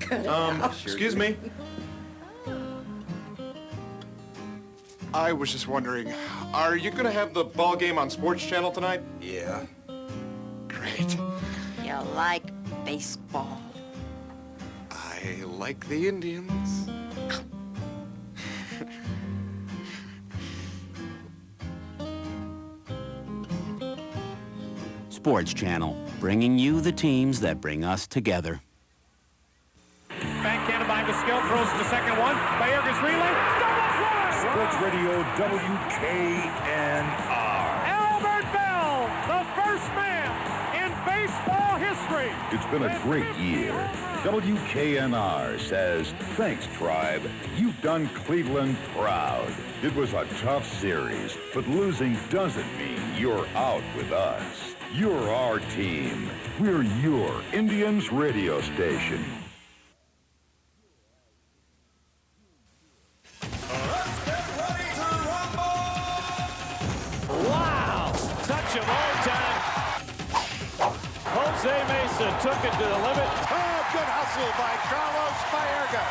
Excuse me. I was just wondering, are you gonna have the ball game on Sports Channel tonight? Yeah. Great. You like baseball? I like the Indians. Sports Channel, bringing you the teams that bring us together. Backhanded by Vizquel, throws to second one. Bayerga's relay. Double play! Sports Radio WKNR. Albert Bell, the first man in baseball history. It's been a great year. WKNR says, thanks, Tribe. You've done Cleveland proud. It was a tough series, but losing doesn't mean you're out with us. You're our team. We're your Indians radio station. Let's get ready to rumble! Wow! Touch of all time. Jose Mesa took it to the limit. Oh, good hustle by Carlos Bayerga.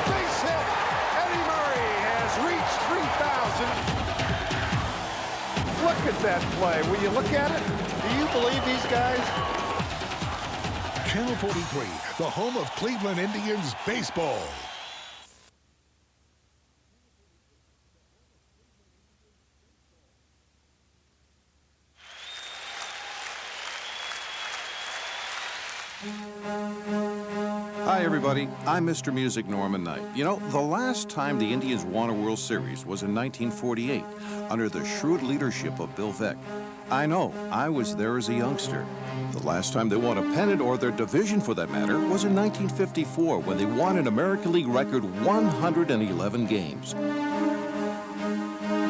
Base hit. Eddie Murray has reached 3,000. Look at that play. Will you look at it? Do you believe these guys? Channel 43, the home of Cleveland Indians baseball. Hi, everybody. I'm Mr. Music Norman Knight. You know, the last time the Indians won a World Series was in 1948 under the shrewd leadership of Bill Veeck. I know, I was there as a youngster. The last time they won a pennant, or their division for that matter, was in 1954 when they won an American League record 111 games.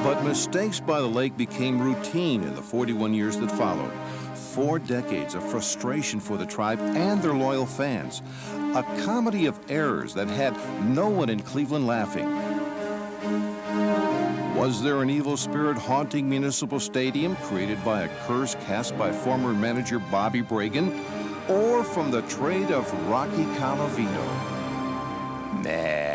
But mistakes by the lake became routine in the 41 years that followed. 4 decades of frustration for the Tribe and their loyal fans. A comedy of errors that had no one in Cleveland laughing. Was there an evil spirit haunting Municipal Stadium created by a curse cast by former manager Bobby Bragan? Or from the trade of Rocky Calavito? Nah.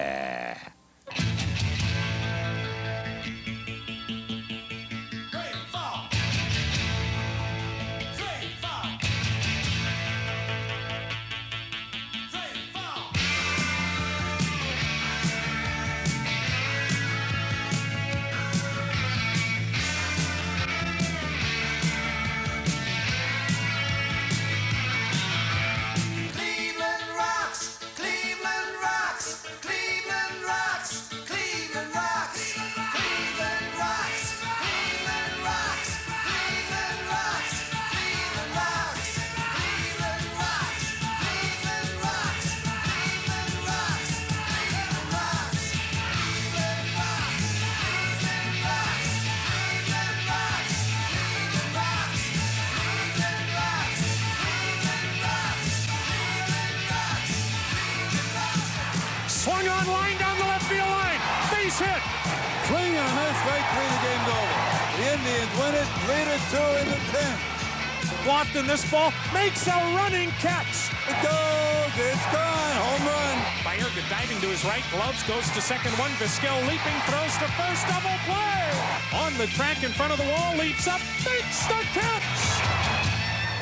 Swung on line down the left field line. Base hit. Swing on this, strike three, the game's over. The Indians win it, lead it 2 in the 10th. Lofton, this ball makes a running catch. It goes, it's gone, home run. Bayerga diving to his right, gloves, goes to second one. Vizquel leaping, throws to first, double play. On the track in front of the wall, leaps up, makes the catch.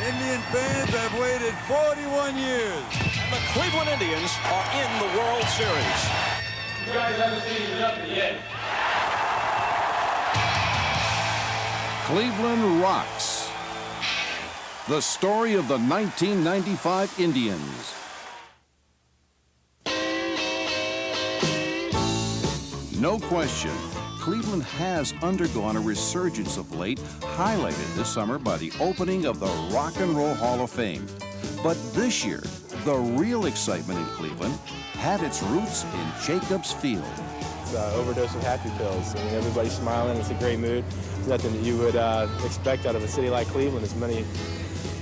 Indian fans have waited 41 years. And the Cleveland Indians are in the World Series. You guys haven't seen nothing yet. Cleveland rocks. The story of the 1995 Indians. No question, Cleveland has undergone a resurgence of late, highlighted this summer by the opening of the Rock and Roll Hall of Fame. But this year, the real excitement in Cleveland had its roots in Jacobs Field. It's an overdose of happy pills. I mean, everybody's smiling. It's a great mood. Nothing that you would expect out of a city like Cleveland. As many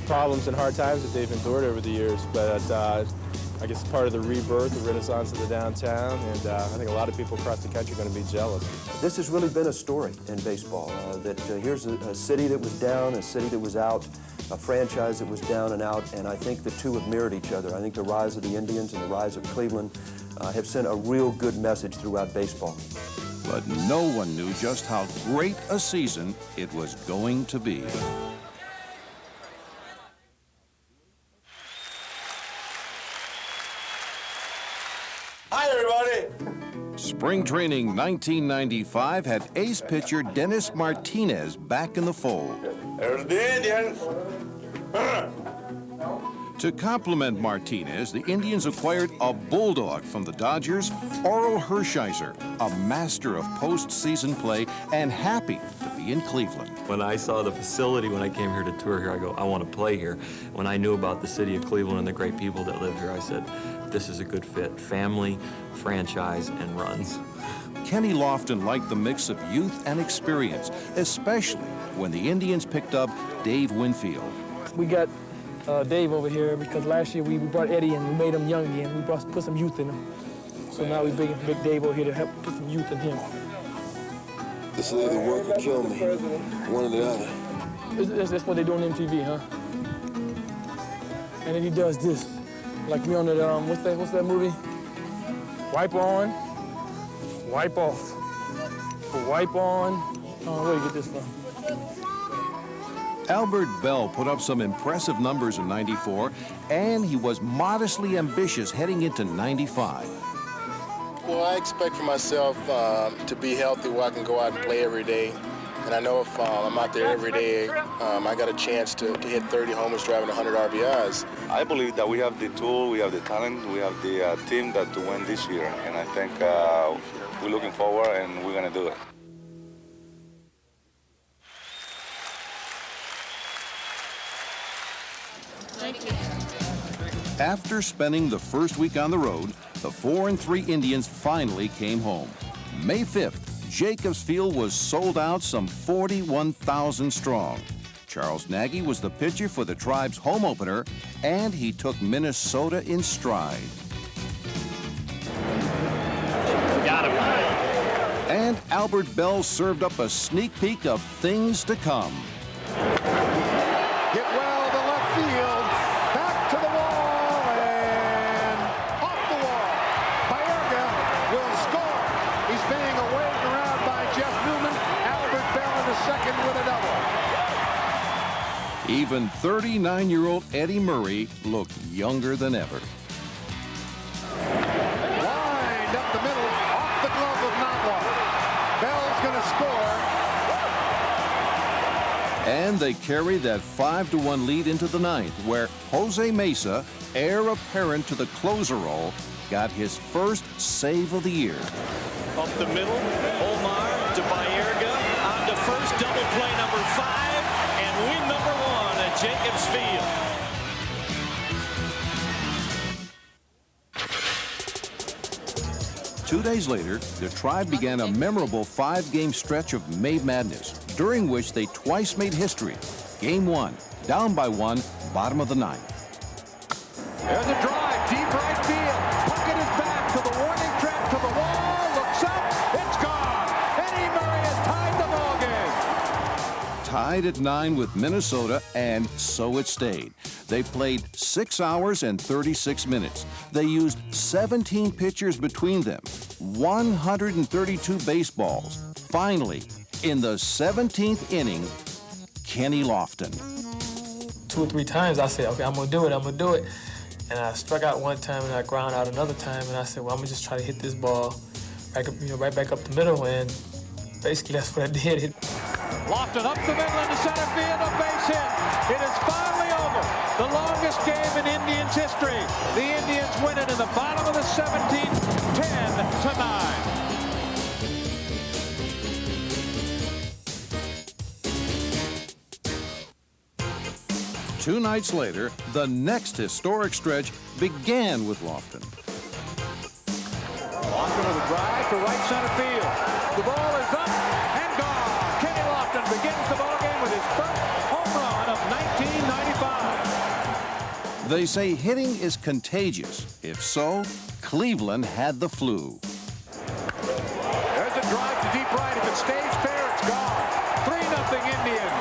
problems and hard times that they've endured over the years. But I guess part of the rebirth, the renaissance of the downtown, and I think a lot of people across the country are going to be jealous. This has really been a story in baseball, here's a city that was down, a city that was out, a franchise that was down and out, and I think the two have mirrored each other. I think the rise of the Indians and the rise of Cleveland have sent a real good message throughout baseball. But no one knew just how great a season it was going to be. Hi, everybody. Spring training 1995 had ace pitcher Dennis Martinez back in the fold. There's the Indians. To complement Martinez, the Indians acquired a bulldog from the Dodgers, Oral Hershiser, a master of postseason play and happy to be in Cleveland. When I saw the facility, when I came here to tour here, I go, I want to play here. When I knew about the city of Cleveland and the great people that live here, I said, this is a good fit. Family, franchise, and runs. Kenny Lofton liked the mix of youth and experience, especially when the Indians picked up Dave Winfield. We got Dave over here because last year we brought Eddie and we made him young again. We put some youth in him. So now we bring Dave over here to help put some youth in him. This will either work or kill me, one or the other. That's what they do on MTV, huh? And then he does this, like me on the what's that movie? Wipe on, wipe off, wipe on. Where do you get this from? Albert Bell put up some impressive numbers in '94, and he was modestly ambitious heading into '95. Well, I expect for myself to be healthy where I can go out and play every day. And I know if I'm out there every day, I got a chance to hit 30 homers, driving 100 RBIs. I believe that we have the tool, we have the talent, we have the team that to win this year. And I think we're looking forward and we're going to do it. After spending the first week on the road, the 4-3 Indians finally came home. May 5th, Jacobs Field was sold out some 41,000 strong. Charles Nagy was the pitcher for the Tribe's home opener, and he took Minnesota in stride. Got him. And Albert Bell served up a sneak peek of things to come. Hit well to left field. Back to the wall and off the wall. Baerga will score. He's being waved around by Jeff Newman. Albert Bell into second with a double. Even 39-year-old Eddie Murray looked younger than ever. Lined up the middle, off the glove of Notwar. Bell's going to score. And they carry that 5-1 lead into the ninth, where Jose Mesa, heir apparent to the closer role, got his first save of the year. Up the middle, Omar to Baerga, on to first, double play number 5, and win number 1 at Jacobs Field. 2 days later, the Tribe began a memorable 5-game stretch of May Madness, during which they twice made history. Game 1, down by 1, bottom of the ninth. There's a drive, deep right field. Puckett is back to the warning track, to the wall, looks up, it's gone. Eddie Murray has tied the ball game. Tied at 9 with Minnesota, and so it stayed. They played 6 hours and 36 minutes. They used 17 pitchers between them, 132 baseballs. Finally, in the 17th inning, Kenny Lofton. 2 or 3 times I said, okay, I'm gonna do it. And I struck out one time and I ground out another time, and I said, well, I'm gonna just try to hit this ball back up, right back up the middle, and basically that's what I did. Lofton up the middle into center field, a base hit. It is finally over. The longest game in Indians history. The Indians win it in the bottom of the 17th, 10-9. 2 nights later, the next historic stretch began with Lofton. Lofton with a drive to right center field. The ball is up and gone. Kenny Lofton begins the ball game with his first home run of 1995. They say hitting is contagious. If so, Cleveland had the flu. There's a drive to deep right. If it stays fair, it's gone. 3-0 Indians.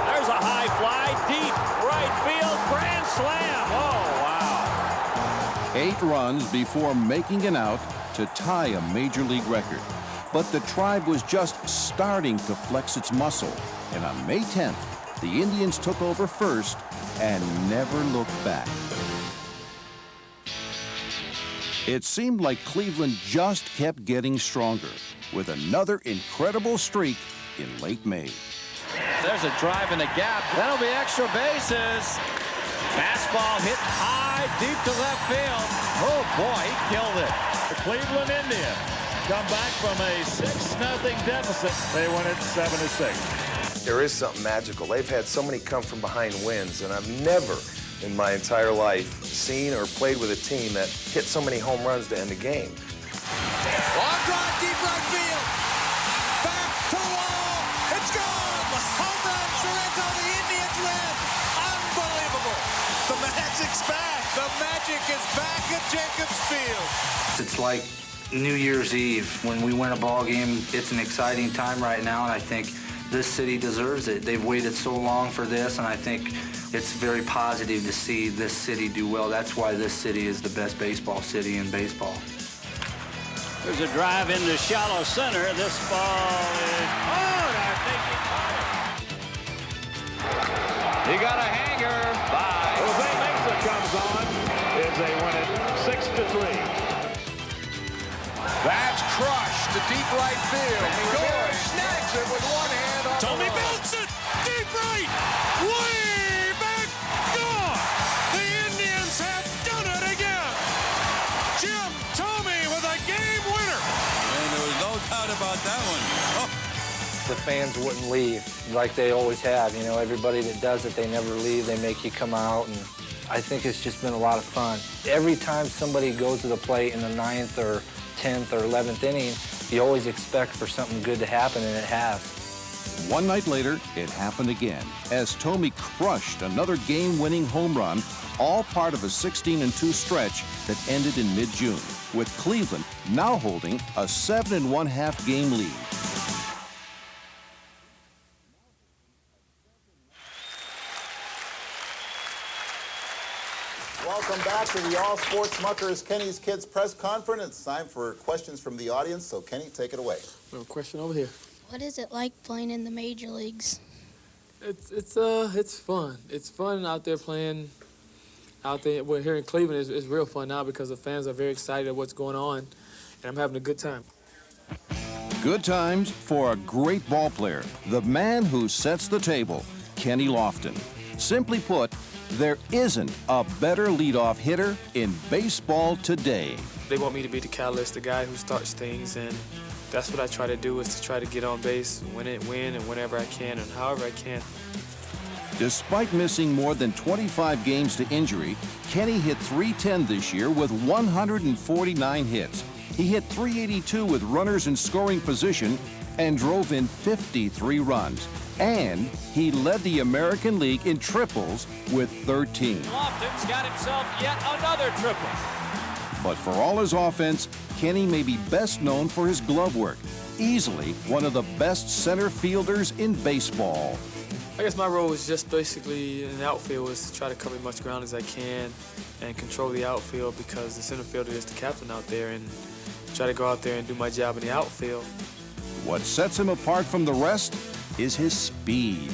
There's a high fly, deep right field, grand slam. Oh, wow. 8 runs before making an out to tie a major league record. But the Tribe was just starting to flex its muscle. And on May 10th, the Indians took over first and never looked back. It seemed like Cleveland just kept getting stronger with another incredible streak in late May. There's a drive in the gap. That'll be extra bases. Fastball hit high, deep to left field. Oh, boy, he killed it. The Cleveland Indians come back from a 6-0 deficit. They win it 7-6. There is something magical. They've had so many come from behind wins, and I've never in my entire life seen or played with a team that hit so many home runs to end the game. Long drive, deep right field. Back to the wall. It's gone. Home run, Sorrento. The Indians win. Unbelievable. The magic's back. The magic is back at Jacobs Field. It's like New Year's Eve. When we win a ball game, it's an exciting time right now, and I think this city deserves it. They've waited so long for this, and I think it's very positive to see this city do well. That's why this city is the best baseball city in baseball. There's a drive into shallow center. This ball is hard. I think he caught it. He got a hanger. Bye. Jose Mesa comes on as they win it 6-3. That's crushed to deep right field. Gore snags it with one hand on Tommy the run. belts it. Deep right. Way back. Gone. The Indians have done it again. Jim Tomey with a game winner. And there was no doubt about that one. Oh. The fans wouldn't leave like they always have. You know, everybody that does it, they never leave. They make you come out, and I think it's just been a lot of fun. Every time somebody goes to the plate in the 9th or 10th or 11th inning, you always expect for something good to happen, and it has. One night later, it happened again as Tomey crushed another game-winning home run, all part of a 16-2 stretch that ended in mid-June, with Cleveland now holding a 7-1/2 game lead. Welcome back to the All Sports Muckers Kenny's Kids press conference. It's time for questions from the audience, so Kenny, take it away. We have a question over here. What is it like playing in the major leagues? It's fun. It's fun out there playing out there. We're here in Cleveland. It's real fun now because the fans are very excited at what's going on, and I'm having a good time. Good times for a great ball player, the man who sets the table, Kenny Lofton. Simply put, there isn't a better leadoff hitter in baseball today. They want me to be the catalyst, the guy who starts things, and that's what I try to do, is to try to get on base, win and whenever I can and however I can. Despite missing more than 25 games to injury, Kenny hit .310 this year with 149 hits. He hit .382 with runners in scoring position and drove in 53 runs. And he led the American League in triples with 13. Lofton's got himself yet another triple. But for all his offense, Kenny may be best known for his glove work. Easily one of the best center fielders in baseball. I guess my role is just basically in the outfield is to try to cover as much ground as I can and control the outfield, because the center fielder is the captain out there, and try to go out there and do my job in the outfield. What sets him apart from the rest is his speed.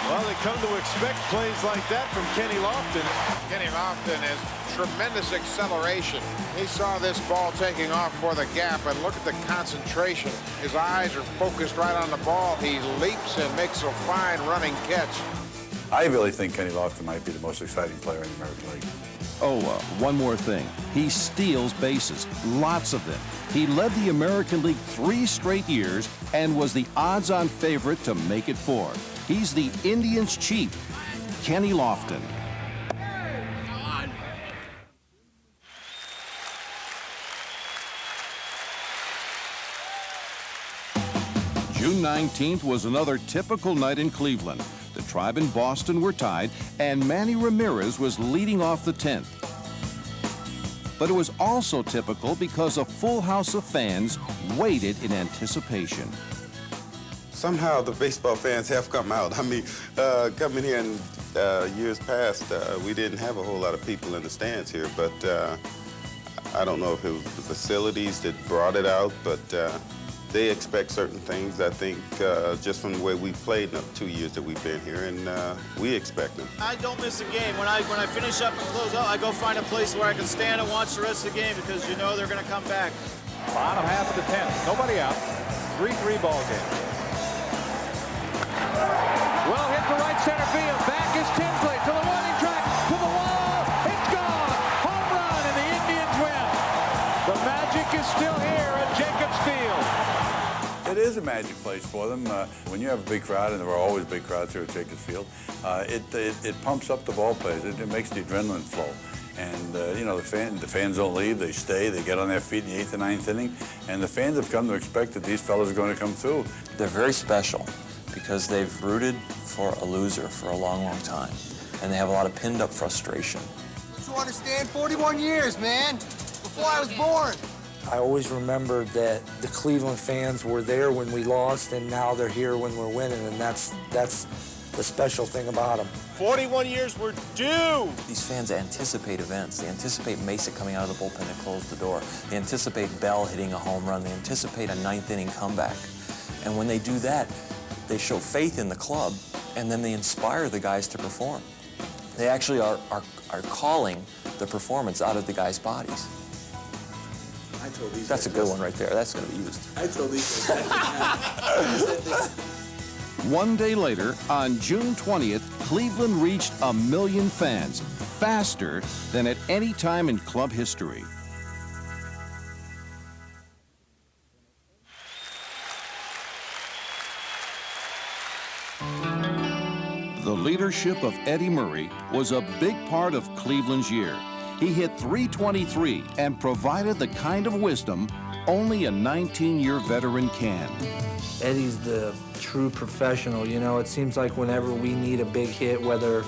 Well, they come to expect plays like that from Kenny Lofton. Kenny Lofton has tremendous acceleration. He saw this ball taking off for the gap, and look at the concentration. His eyes are focused right on the ball. He leaps and makes a fine running catch. I really think Kenny Lofton might be the most exciting player in the American League. Oh, one more thing. He steals bases, lots of them. He led the American League 3 straight years and was the odds-on favorite to make it 4. He's the Indians' chief, Kenny Lofton. June 19th was another typical night in Cleveland. The Tribe and Boston were tied, and Manny Ramirez was leading off the 10th. But it was also typical because a full house of fans waited in anticipation. Somehow the baseball fans have come out. I mean, coming here in years past, we didn't have a whole lot of people in the stands here, but I don't know if it was the facilities that brought it out, but they expect certain things, I think, just from the way we played in the 2 years that we've been here, and we expect them. I don't miss a game. When I finish up and close out, I go find a place where I can stand and watch the rest of the game because you know they're going to come back. Bottom half of the 10th. Nobody out. 3-3 ball game. Well hit to right center field. Back is Tinsley to the warning track, to the wall. It's gone. Home run, and the Indians win. The magic is still here at Jacobs Field. It is a magic place for them. When you have a big crowd, and there are always big crowds here at Jacobs Field, it pumps up the ball players. It makes the adrenaline flow. And, you know, the fans don't leave. They stay. They get on their feet in the 8th and 9th inning. And the fans have come to expect that these fellas are going to come through. They're very special because they've rooted for a loser for a long, long time. And they have a lot of pinned-up frustration. You understand? 41 years, man. Before I was born. I always remember that the Cleveland fans were there when we lost, and now they're here when we're winning, and that's the special thing about them. 41 years were due. These fans anticipate events. They anticipate Mesa coming out of the bullpen to close the door. They anticipate Bell hitting a home run. They anticipate a 9th inning comeback. And when they do that, they show faith in the club, and then they inspire the guys to perform. They actually are calling the performance out of the guys' bodies. That's a good one right there. That's going to be used. I told these guys. One day later, on June 20th, Cleveland reached 1 million fans, faster than at any time in club history. The leadership of Eddie Murray was a big part of Cleveland's year. He hit .323 and provided the kind of wisdom only a 19-year veteran can. Eddie's the true professional. You know, it seems like whenever we need a big hit, whether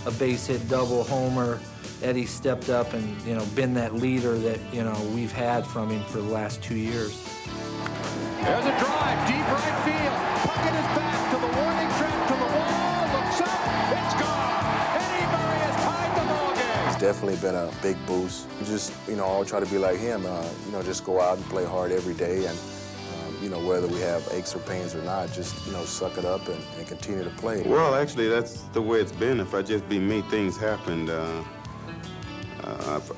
a base hit, double, homer, Eddie stepped up and, you know, been that leader that, you know, we've had from him for the last 2 years. There's a drive, deep right field. Puckett is back to the warning track, to the wall, looks up, it's gone. Eddie Murray has tied the ball game. It's definitely been a big boost. Just, you know, I'll try to be like him, you know, just go out and play hard every day, and you know, whether we have aches or pains or not, just, you know, suck it up and continue to play. Well, actually, that's the way it's been. If I just be me, things happened.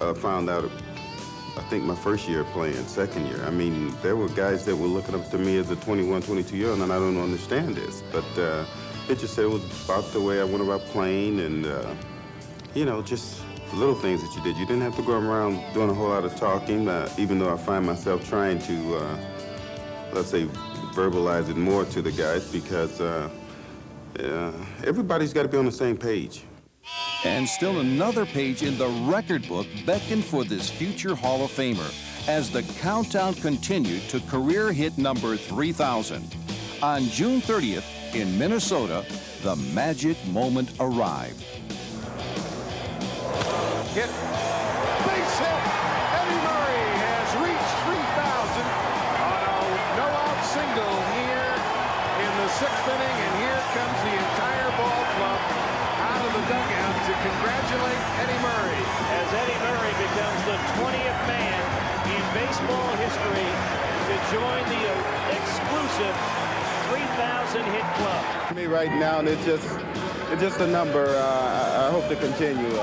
I found out, I think, my first year playing, second year. I mean, there were guys that were looking up to me as a 21, 22-year-old, and I don't understand this. But it just said it was about the way I went about playing and, you know, just little things that you did. You didn't have to go around doing a whole lot of talking, even though I find myself trying to, let's say, verbalize it more to the guys because everybody's got to be on the same page. And still another page in the record book beckoned for this future Hall of Famer as the countdown continued to career hit number 3,000. On June 30th in Minnesota, the magic moment arrived. Hit. Base hit. Eddie Murray has reached 3,000 on a no-out single here in the 6th inning, and here comes the entire ball club out of the dugout to congratulate Eddie Murray. As Eddie Murray becomes the 20th man in baseball history to join the exclusive 3,000 hit club. To me right now, and it's just a number. I hope to continue.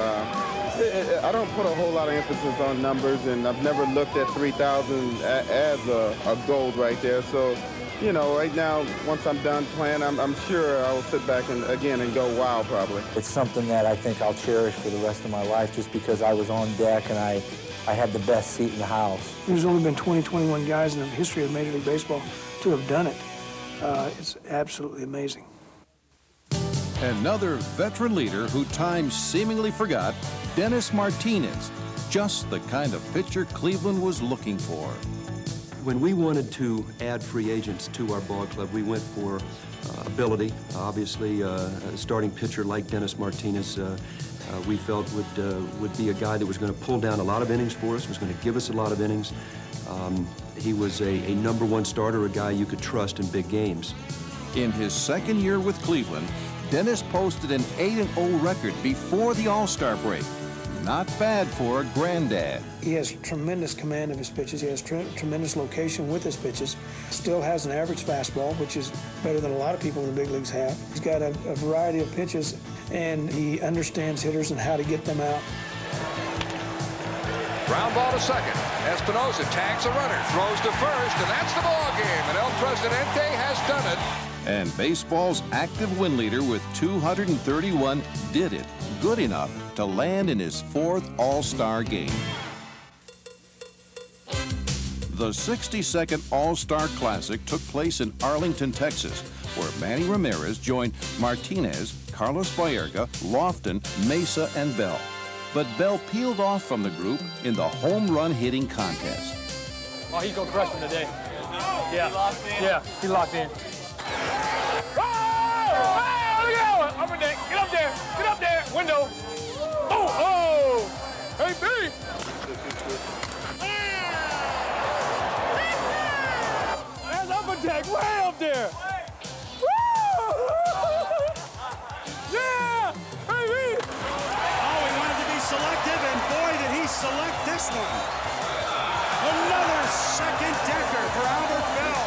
I don't put a whole lot of emphasis on numbers, and I've never looked at 3,000 as a goal right there. So, you know, right now, once I'm done playing, I'm sure I will sit back and go, wow, probably. It's something that I think I'll cherish for the rest of my life just because I was on deck and I had the best seat in the house. There's only been 20, 21 guys in the history of Major League Baseball to have done it. It's absolutely amazing. Another veteran leader who time seemingly forgot, Dennis Martinez, just the kind of pitcher Cleveland was looking for. When we wanted to add free agents to our ball club, we went for ability. Obviously, a starting pitcher like Dennis Martinez, we felt would be a guy that was going to pull down a lot of innings for us, was going to give us a lot of innings. He was a #1 starter, a guy you could trust in big games. In his second year with Cleveland, Dennis posted an 8-0 record before the All-Star break. Not bad for a granddad. He has tremendous command of his pitches. He has tremendous location with his pitches. Still has an average fastball, which is better than a lot of people in the big leagues have. He's got a variety of pitches, and he understands hitters and how to get them out. Ground ball to second. Espinosa tags a runner, throws to first, and that's the ball game. And El Presidente has done it. And baseball's active win leader with 231 did it good enough to land in his 4th All-Star game. The 62nd All-Star Classic took place in Arlington, Texas, where Manny Ramirez joined Martinez, Carlos Baerga, Lofton, Mesa, and Bell. But Bell peeled off from the group in the home run hitting contest. Oh, he's gonna crush him today. Yeah, yeah, he locked in. Upper deck, get up there, window. Oh, hey, B. There's upper deck, way up there. Yeah, baby. Oh, he wanted to be selective, and boy, did he select this one. Another second decker for Albert Bell.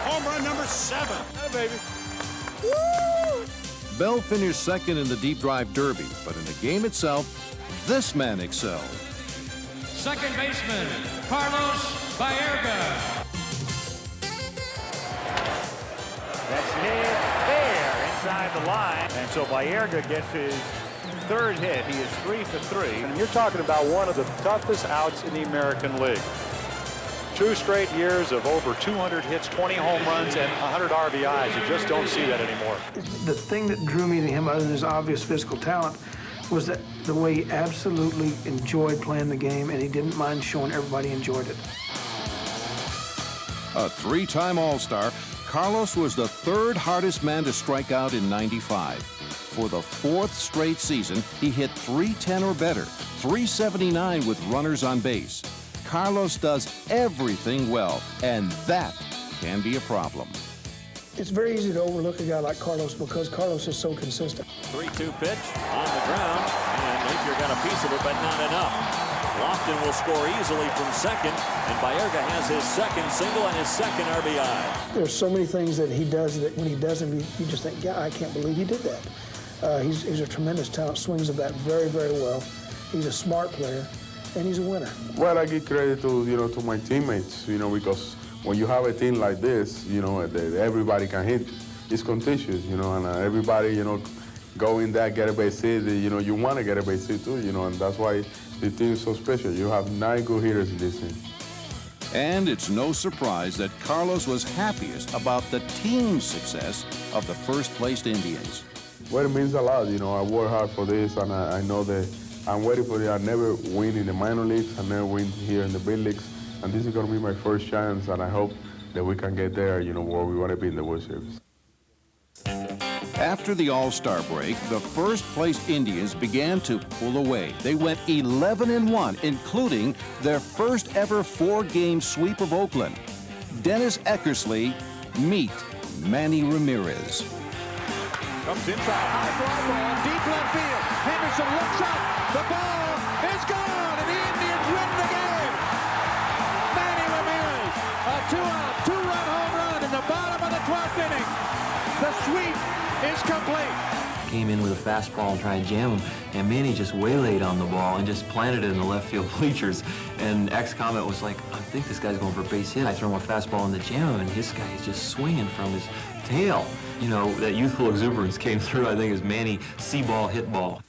Home run number 7. Hey, baby. Bell finished second in the deep drive derby, but in the game itself, this man excelled. Second baseman, Carlos Baerga. That's hit fair inside the line. And so Baerga gets his 3rd hit. He is 3 for 3. And you're talking about one of the toughest outs in the American League. 2 straight years of over 200 hits, 20 home runs, and 100 RBIs. You just don't see that anymore. The thing that drew me to him, other than his obvious physical talent, was that the way he absolutely enjoyed playing the game, and he didn't mind showing everybody enjoyed it. A 3-time All-Star, Carlos was the 3rd hardest man to strike out in '95. For the 4th straight season, he hit .310 or better, .379 with runners on base. Carlos does everything well, and that can be a problem. It's very easy to overlook a guy like Carlos because Carlos is so consistent. 3-2 pitch on the ground, and Napier got a piece of it, but not enough. Lofton will score easily from second, and Baerga has his 2nd single and his 2nd RBI. There's so many things that he does that when he does them, you just think, yeah, I can't believe he did that. He's a tremendous talent, swings the bat very, very well. He's a smart player, and he's a winner. Well, I give credit to, to my teammates, because when you have a team like this, that everybody can hit, it's contagious, and everybody, go in there, get a base hit, you want to get a base hit too, and that's why the team is so special. You have 9 good hitters in this team. And it's no surprise that Carlos was happiest about the team's success of the first-placed Indians. Well, it means a lot, I work hard for this, and I know that I'm waiting for it. I never win in the minor leagues, I never win here in the big leagues, and this is going to be my first chance, and I hope that we can get there, where we want to be in the World Series. After the All-Star break, the first-place Indians began to pull away. They went 11-1, including their first-ever 4-game sweep of Oakland. Dennis Eckersley, meet Manny Ramirez. Comes inside, high fly ball, deep left field. Henderson looks up, the ball is gone, and the Indians win the game. Manny Ramirez, a 2-out, 2-run home run in the bottom of the 12th inning. The sweep is complete. Came in with a fastball and tried to jam him, and Manny just waylaid on the ball and just planted it in the left field bleachers. And X comment was like, I think this guy's going for a base hit. I throw my fastball in the jam him, and this guy is just swinging from his tail. That youthful exuberance came through, I think, as Manny see-ball, hit ball.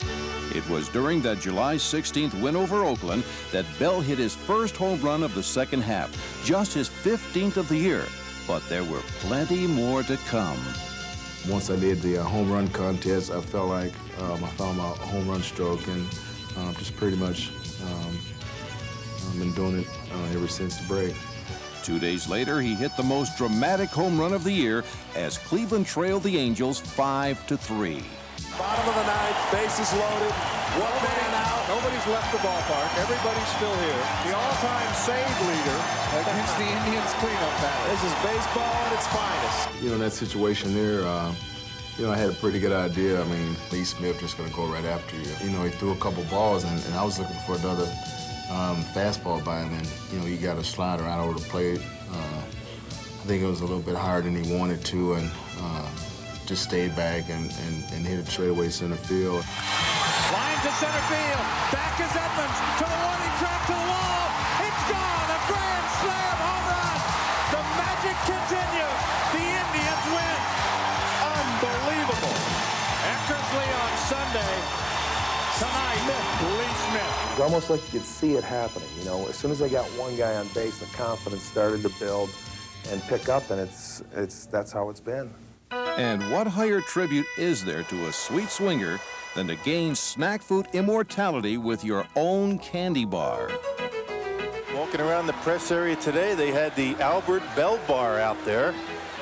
It was during that July 16th win over Oakland that Bell hit his first home run of the second half, just his 15th of the year. But there were plenty more to come. Once I did the home run contest, I felt like I found my home run stroke, and just pretty much been doing it ever since the break. 2 days later, he hit the most dramatic home run of the year as Cleveland trailed the Angels 5-3. Bottom of the ninth, bases loaded, one man out. Nobody's left the ballpark. Everybody's still here. The all-time save leader against the Indians cleanup battle. This is baseball at its finest. You know, in that situation there, you know, I had a pretty good idea. I mean, Lee Smith just going to go right after you. You know, he threw a couple balls, and I was looking for another fastball by him, and, you know, he got a slider out over the plate. I think it was a little bit higher than he wanted to, and just stayed back and hit it straightaway center field. Line to center field. Back is Edmonds to the warning track to the wall. It's gone. A grand slam home run. The magic continues. The Indians win. Unbelievable. Eckersley on Sunday. Tonight, Lee Smith. It's almost like you could see it happening. You know, as soon as they got one guy on base, the confidence started to build and pick up, and that's how it's been. And what higher tribute is there to a sweet swinger than to gain snack food immortality with your own candy bar? Walking around the press area today, they had the Albert Bell Bar out there.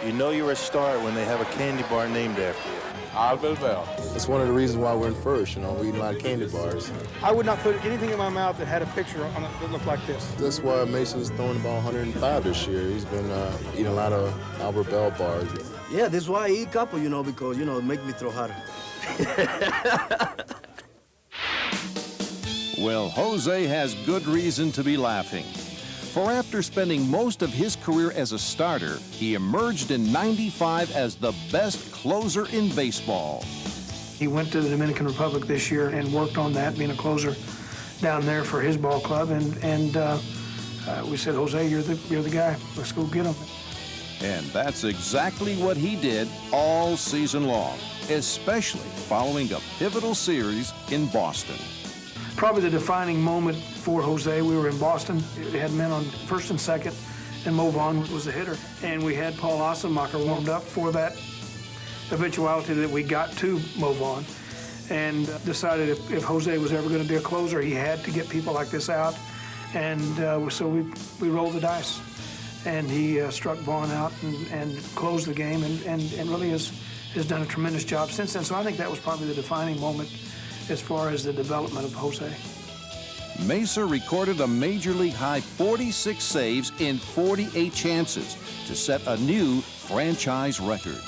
You know you're a star when they have a candy bar named after you. Albert Bell. That's one of the reasons why we're in first, you know, we eat a lot of candy bars. I would not put anything in my mouth that had a picture on it that looked like this. That's why Mason's throwing about 105 this year. He's been eating a lot of Albert Bell bars. Yeah, this is why I eat a couple, you know, because, you know, it makes me throw harder. Well, Jose has good reason to be laughing. For after spending most of his career as a starter, he emerged in '95 as the best closer in baseball. He went to the Dominican Republic this year and worked on that, being a closer down there for his ball club. And we said, Jose, you're the guy. Let's go get him. And that's exactly what he did all season long, especially following a pivotal series in Boston. Probably the defining moment for Jose, we were in Boston. We had men on first and second, and Mo Vaughn was the hitter. And we had Paul Assenmacher warmed up for that eventuality that we got to Mo Vaughn, and decided if Jose was ever going to be a closer, he had to get people like this out. And so we rolled the dice. And he struck Vaughn out and closed the game, and really has done a tremendous job since then. So I think that was probably the defining moment as far as the development of Jose. Mesa recorded a Major League high 46 saves in 48 chances to set a new franchise record.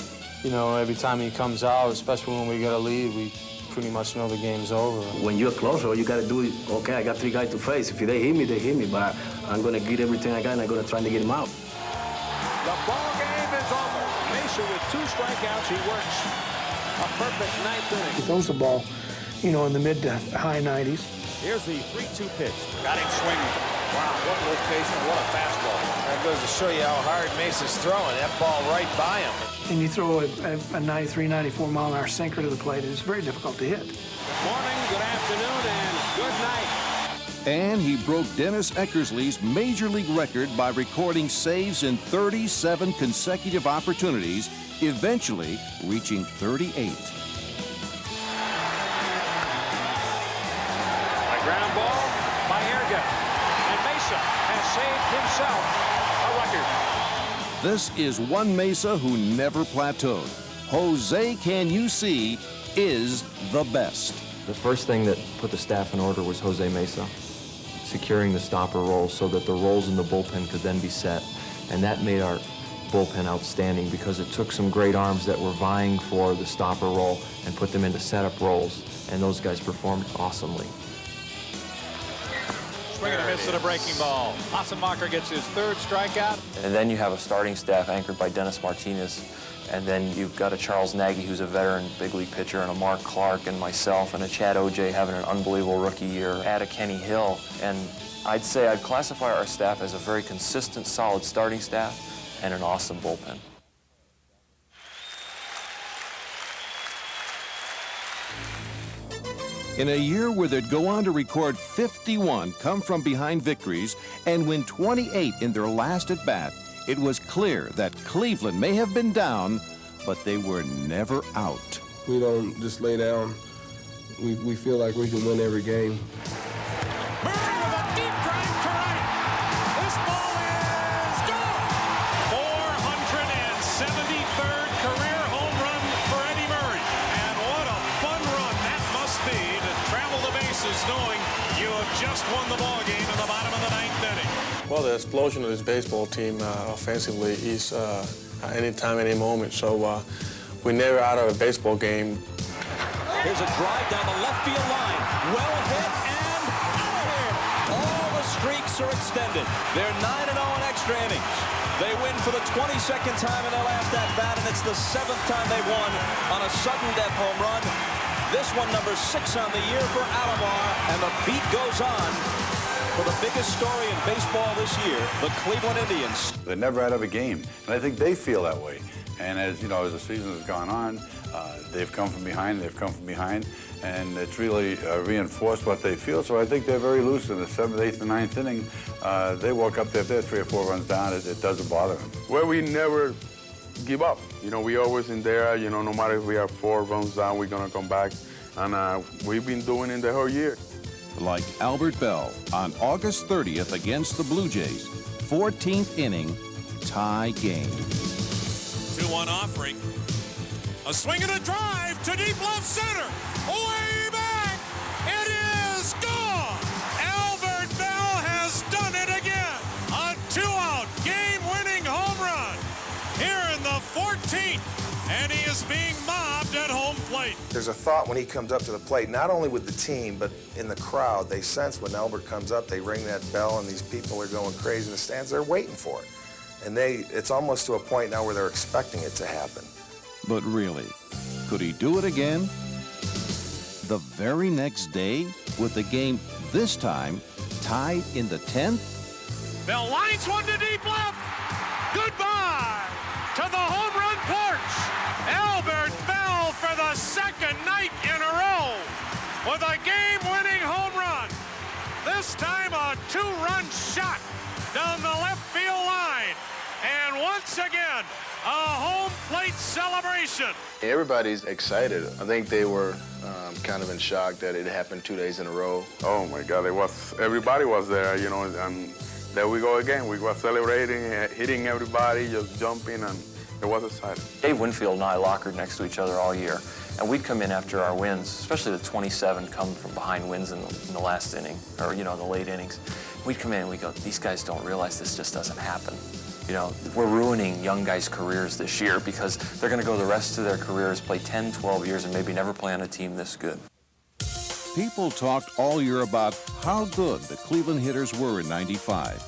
You know, every time he comes out, especially when we get a lead, we pretty much know the game's over. When you're a closer, you got to do it. Okay, I got three guys to face. If they hit me, they hit me, but I'm going to get everything I got, and I'm going to try to get him out. The ball game is over. Mesa with 2 strikeouts. He works a perfect 9th inning. He throws the ball, you know, in the mid to high 90s. Here's the 3-2 pitch. Got him swinging. Wow, what location, what a fastball. That goes to show you how hard Mesa's throwing. That ball right by him. And you throw a 93, 94 mile an hour sinker to the plate, it's very difficult to hit. Good morning, good afternoon, and good night. And he broke Dennis Eckersley's Major League record by recording saves in 37 consecutive opportunities, eventually reaching 38. Ground ball by Erga, and Mesa has saved himself a record. This is one Mesa who never plateaued. Jose, can you see, is the best. The first thing that put the staff in order was Jose Mesa, securing the stopper roll so that the rolls in the bullpen could then be set. And that made our bullpen outstanding because it took some great arms that were vying for the stopper roll and put them into setup rolls, and those guys performed awesomely. Swing and a miss at a breaking ball. Assenmacher gets his 3rd strikeout. And then you have a starting staff anchored by Dennis Martinez. And then you've got a Charles Nagy, who's a veteran big league pitcher, and a Mark Clark and myself, and a Chad O.J. having an unbelievable rookie year. Add a Kenny Hill. And I'd say I'd classify our staff as a very consistent, solid starting staff and an awesome bullpen. In a year where they'd go on to record 51 come-from-behind victories and win 28 in their last at-bat, it was clear that Cleveland may have been down, but they were never out. We don't just lay down. We feel like we can win every game. Murray with a deep drive to right. This ball is gone. just won the ball game in the bottom of the ninth inning. Well, the explosion of this baseball team offensively is anytime, any moment. So we're never out of a baseball game. Here's a drive down the left field line. Well hit and out of here. All the streaks are extended. They're 9-0 in extra innings. They win for the 22nd time in their last at-bat, and it's the 7th time they've won on a sudden death home run. This one, number 6 on the year for Alomar, and the beat goes on for the biggest story in baseball this year, the Cleveland Indians. They're never out of a game, and I think they feel that way. And as you know, as the season has gone on, they've come from behind, and it's really reinforced what they feel. So I think they're very loose in the 7th, 8th, and 9th inning. They walk up there, if they're 3 or 4 runs down, it doesn't bother them. Well, we never give up. You know, we always in there, you know, no matter if we are 4 runs down, we're going to come back. And we've been doing it the whole year. Like Albert Bell on August 30th against the Blue Jays, 14th inning, tie game. 2-1 offering. A swing and a drive to deep left center. Way back. It is gone. Albert Bell has done it again. A 2-out game-winning home run here in the 14th. And he is being mobbed at home plate. There's a thought when he comes up to the plate, not only with the team, but in the crowd. They sense when Albert comes up, they ring that bell, and these people are going crazy in the stands. They're waiting for it. And it's almost to a point now where they're expecting it to happen. But really, could he do it again? The very next day, with the game this time tied in the 10th? Bell lines one to deep left. Goodbye to the home run porch. Albert Bell for the 2nd night in a row with a game-winning home run. This time a 2-run shot down the left field line. And once again, a home plate celebration. Everybody's excited. I think they were kind of in shock that it happened 2 days in a row. Oh my God, everybody was there, you know, and there we go again. We were celebrating, hitting everybody, just jumping, and it was exciting. Dave Winfield and I lockered next to each other all year, and we'd come in after our wins, especially the 27 come from behind wins in the last inning, or, you know, the late innings. We'd come in and we'd go, these guys don't realize this just doesn't happen. You know, we're ruining young guys' careers this year because they're going to go the rest of their careers, play 10, 12 years, and maybe never play on a team this good. People talked all year about how good the Cleveland hitters were in '95.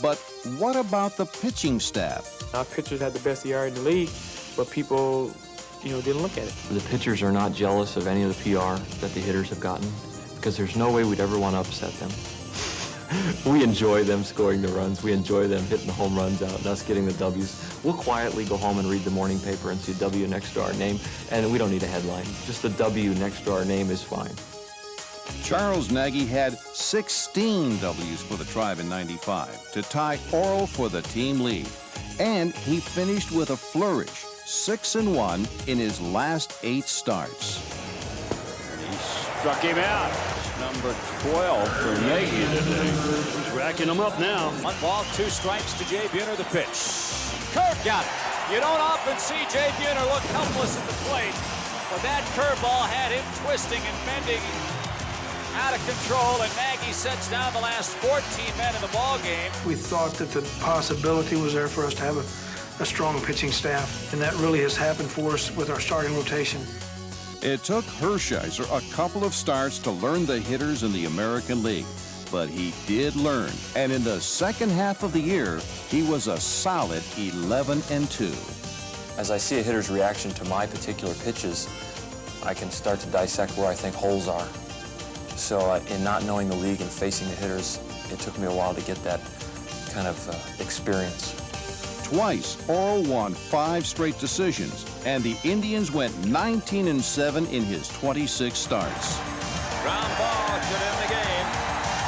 But what about the pitching staff? Our pitchers had the best ERA in the league, but people, you know, didn't look at it. The pitchers are not jealous of any of the PR that the hitters have gotten because there's no way we'd ever want to upset them. We enjoy them scoring the runs. We enjoy them hitting the home runs out and us getting the W's. We'll quietly go home and read the morning paper and see a W next to our name, and we don't need a headline. Just the W next to our name is fine. Charles Nagy had 16 W's for the Tribe in '95 to tie Oral for the team lead. And he finished with a flourish, 6-1 in his last 8 starts. He struck him out. Number 12 for Nagy today. He's racking them up now. 1 ball, 2 strikes to Jay Buhner, the pitch. Curve got it. You don't often see Jay Buhner look helpless at the plate, but that curveball had him twisting and bending out of control, and Nagy sets down the last 14 men in the ball game. We thought that the possibility was there for us to have a strong pitching staff, and that really has happened for us with our starting rotation. It took Hershiser a couple of starts to learn the hitters in the American League, but he did learn, and in the second half of the year, he was a solid 11-2. As I see a hitter's reaction to my particular pitches, I can start to dissect where I think holes are. So in not knowing the league and facing the hitters, it took me a while to get that kind of experience. Twice, Oral won 5 straight decisions, and the Indians went 19-7 in his 26 starts. Ground ball could end the game.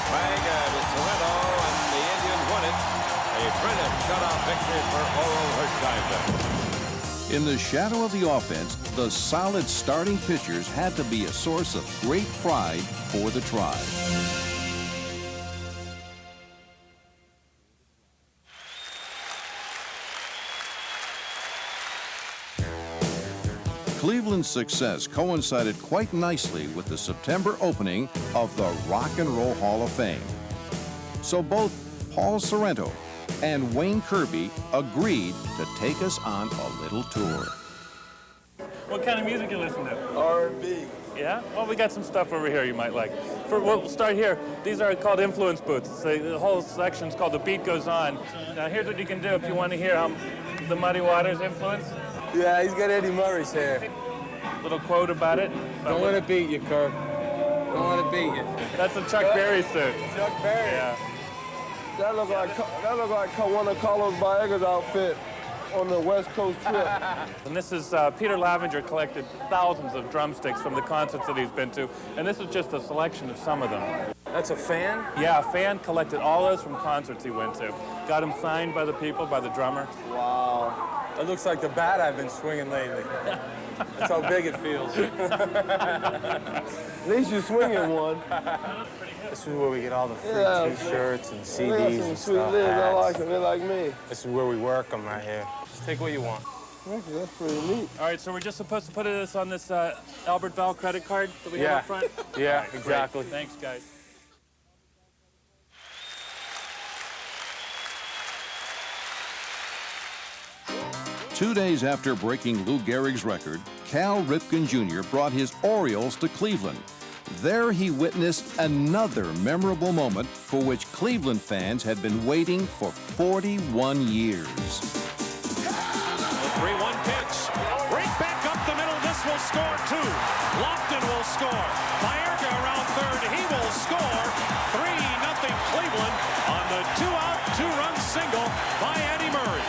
Bang to Toronto, and the Indians won it. A brilliant shutout victory for Oral Hershiser. In the shadow of the offense, the solid starting pitchers had to be a source of great pride for the Tribe. Cleveland Cleveland's success coincided quite nicely with the September opening of the Rock and Roll Hall of Fame. So both Paul Sorrento and Wayne Kirby agreed to take us on a little tour. What kind of music you listen to? R&B. Yeah? Well, we got some stuff over here you might like. We'll start here. These are called influence booths. The whole section's called The Beat Goes On. Now, here's what you can do if you want to hear the Muddy Waters influence. Yeah, he's got Eddie Murray's hair. Little quote about it. Don't want to beat you, Kirk. Don't want to beat you. That's a Chuck Berry suit. Chuck Berry? Yeah. That look like one of Carlos Baega's outfit on the West Coast trip. And this is Peter Lavenger collected thousands of drumsticks from the concerts that he's been to, and this is just a selection of some of them. That's a fan? Yeah, a fan collected all those from concerts he went to. Got them signed by the people, by the drummer. Wow. That looks like the bat I've been swinging lately. That's how big it feels. At least you're swinging one. This is where we get all the free T-shirts and CDs and sweet stuff. lids. I like them. They're like me. This is where we work them right here. Just take what you want. Actually, that's pretty neat. All right, so we're just supposed to put this on this Albert Bell credit card that we have up front? Yeah, right, exactly. Great. Thanks, guys. Two days after breaking Lou Gehrig's record, Cal Ripken Jr. brought his Orioles to Cleveland. There he witnessed another memorable moment for which Cleveland fans had been waiting for 41 years. The 3-1 pitch. Right back up the middle. This will score two. Lofton will score. Baerga around third. He will score. 3-0 Cleveland on the two-out, two-run single by Eddie Murray.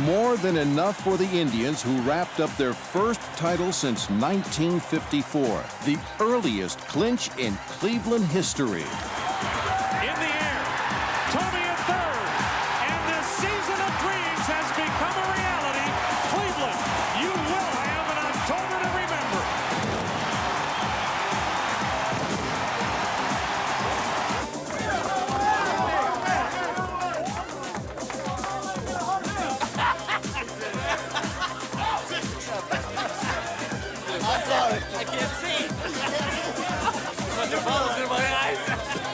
More than enough for the Indians, who wrapped up their first title since 1954, the earliest clinch in Cleveland history. In the air, Tomey at third, and the season of dreams has become a reality. Cleveland, you will have an October to remember. I can't see. The ball is in my eyes.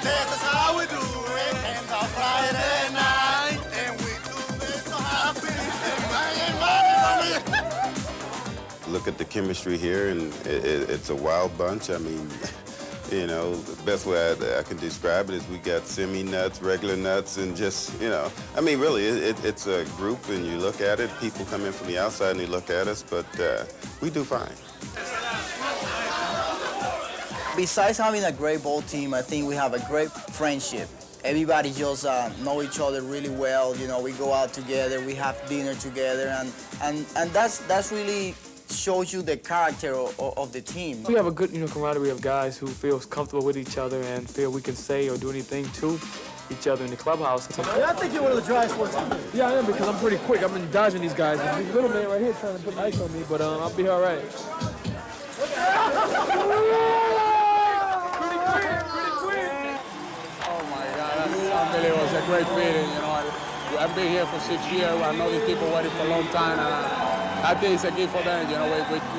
This is how we do it. And on Friday night, and we do it so happy. Look at the chemistry here, and it's a wild bunch. I mean, you know, the best way I can describe it is we got semi-nuts, regular nuts, and just, you know, I mean, really, it's a group, and you look at it, people come in from the outside and they look at us, but we do fine. Besides having a great ball team, I think we have a great friendship. Everybody just know each other really well. You know, we go out together, we have dinner together, and that's really shows you the character of the team. We have a good, camaraderie of guys who feels comfortable with each other and feel we can say or do anything to each other in the clubhouse. Yeah, I think you're one of the driest ones. Yeah, I am, because I'm pretty quick. I've been dodging these guys. There's this little man right here trying to put ice on me, but I'll be all right. Oh my God, that's unbelievable. It's a great feeling, you know. I've been here for 6 years. I know these people waiting for a long time, and I think it's a gift for them. You know,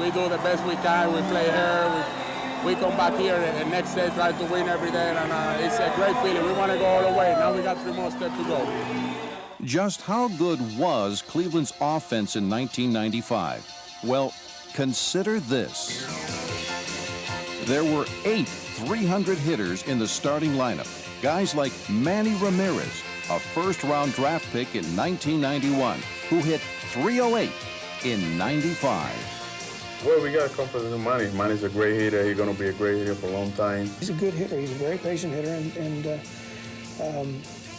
we do the best we can. We play here. We come back here and next day try to win every day, and it's a great feeling. We want to go all the way. Now we got 3 more steps to go. Just how good was Cleveland's offense in 1995? Well, consider this. There were 8 300 hitters in the starting lineup. Guys like Manny Ramirez, a first-round draft pick in 1991, who hit 308 in 95. Well, we got to come for the Manny. Manny's a great hitter. He's going to be a great hitter for a long time. He's a good hitter. He's a very patient hitter, and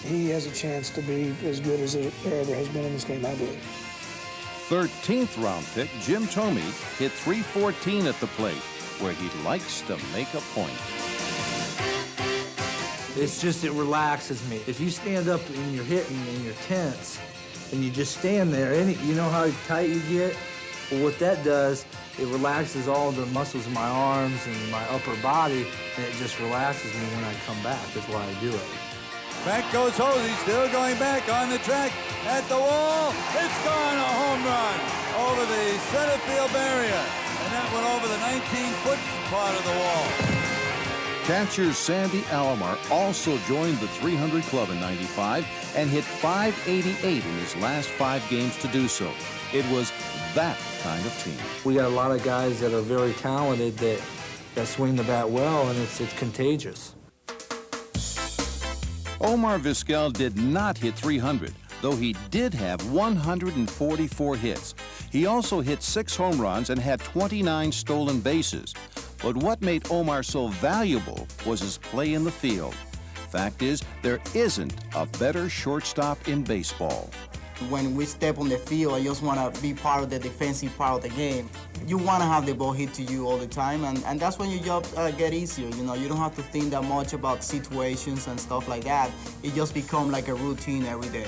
he has a chance to be as good as there ever has been in this game, I believe. 13th round pick Jim Tomey hit 314 at the plate, where he likes to make a point. It's just, it relaxes me. If you stand up and you're hitting and you're tense and you just stand there, and you know how tight you get? Well, what that does, it relaxes all the muscles in my arms and my upper body, and it just relaxes me when I come back. That's why I do it. Back goes Hosey, still going back on the track, at the wall. It's gone, a home run over the center field barrier. And And that went over the 19-foot part of the wall. Catcher Sandy Alomar also joined the 300 club in '95 and hit .588 in his last 5 games to do so. It was that kind of team. We got a lot of guys that are very talented that swing the bat well, and it's contagious. Omar Vizquel did not hit 300, though he did have 144 hits. He also hit 6 home runs and had 29 stolen bases. But what made Omar so valuable was his play in the field. Fact is, there isn't a better shortstop in baseball. When we step on the field, I just want to be part of the defensive part of the game. You want to have the ball hit to you all the time, and that's when your job get easier. You know, you don't have to think that much about situations and stuff like that. It just becomes like a routine every day.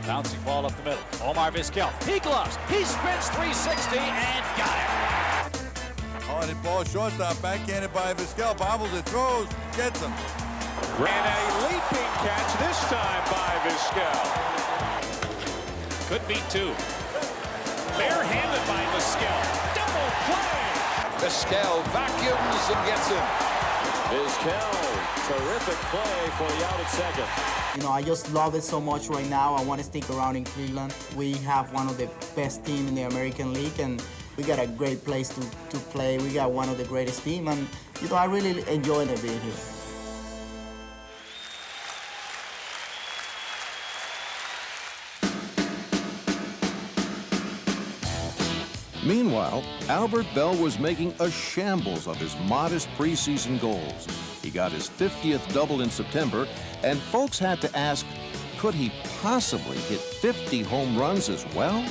Bouncing ball up the middle. Omar Vizquel. He gloves. He spins 360 and got it. On it, ball shortstop, backhanded by Vizquel. Bobbles it, throws, gets him. And a leaping catch this time by Vizquel. Could be 2. Barehanded by Vizquel. Double play. Vizquel vacuums and gets him. Vizquel, terrific play for the out at second. You know, I just love it so much right now. I want to stick around in Cleveland. We have one of the best teams in the American League, and we got a great place to play. We got one of the greatest teams, and you know, I really enjoy being here. Meanwhile, Albert Bell was making a shambles of his modest preseason goals. He got his 50th double in September, and folks had to ask, could he possibly hit 50 home runs as well?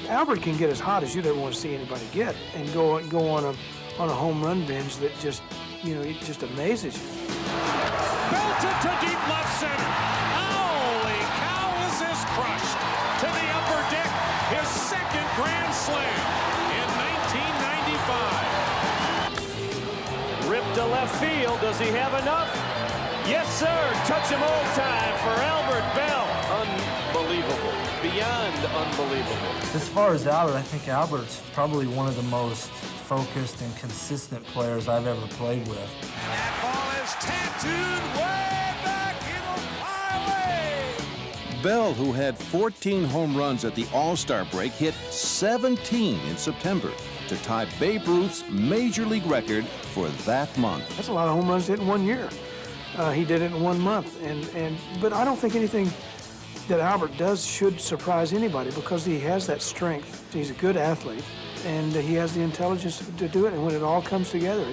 Albert can get as hot as you'd ever want to see anybody get, and go on a home run binge that just, you know, it just amazes you. Belted to deep left center. Holy cow, is this crushed to the upper deck. His second grand slam in 1995. Ripped to left field. Does he have enough? Yes, sir. Touch him all time for Albert Bell. Unbelievable. Beyond unbelievable. As far as Albert, I think Albert's probably one of the most focused and consistent players I've ever played with. That ball is tattooed way back in the highway. Bell, who had 14 home runs at the All-Star break, hit 17 in September to tie Babe Ruth's Major League record for that month. That's a lot of home runs hit in 1 year. He did it in 1 month, but I don't think anything that Albert does should surprise anybody because he has that strength. He's a good athlete, and he has the intelligence to do it. And when it all comes together,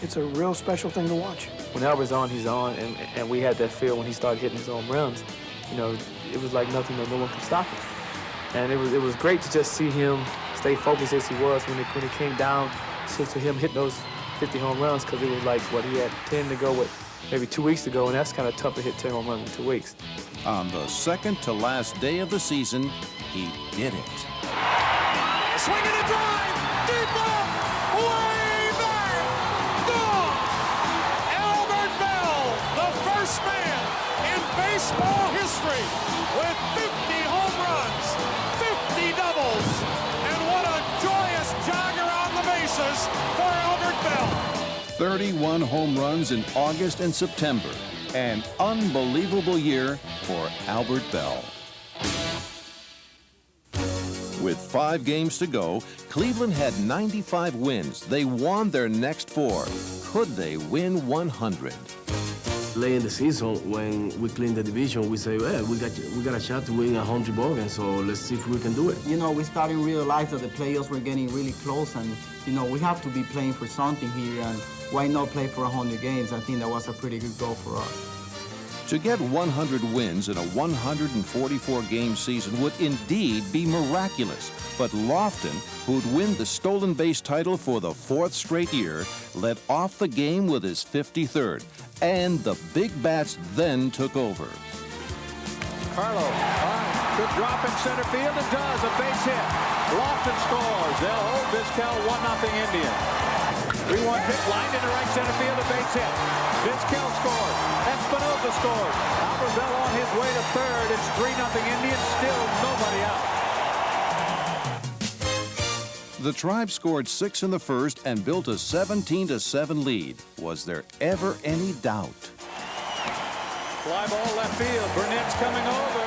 it's a real special thing to watch. When Albert's on, he's on, and we had that feel when he started hitting his home runs. You know, it was like nothing, no one could stop him. And it was great to just see him stay focused as he was when it came down to him hitting those 50 home runs, because it was like what he had 10 to go with maybe 2 weeks ago, and that's kind of tough to hit 10 home runs in 2 weeks. On the second to last day of the season, he did it. Swing and a drive, deep left, way back, gone. Albert Bell, the first man in baseball history with 50 home runs, 50 doubles, and what a joyous jogger on the bases for Albert Bell. 31 home runs in August and September. An unbelievable year for Albert Bell. With 5 games to go, Cleveland had 95 wins. They won their next 4. Could they win 100? Late in the season, when we clean the division, we say, well, we got a shot to win 100 ball games, so let's see if we can do it. You know, we started to realize that the playoffs were getting really close, and, you know, we have to be playing for something here, and why not play for 100 games? I think that was a pretty good goal for us. To get 100 wins in a 144-game season would indeed be miraculous. But Lofton, who'd win the stolen base title for the 4th straight year, led off the game with his 53rd. And the big bats then took over. Carlo, good drop in center field, and does a base hit. Lofton scores. They'll hold Vizquel 1-0 Indians. 3-1 pitch lined into right center field, a base hit. Vizquel scores. Espinosa scores. Albert Bell on his way to third. It's 3-0 Indians. Still nobody out. The Tribe scored 6 in the first and built a 17-7 lead. Was there ever any doubt? Fly ball left field. Burnett's coming over.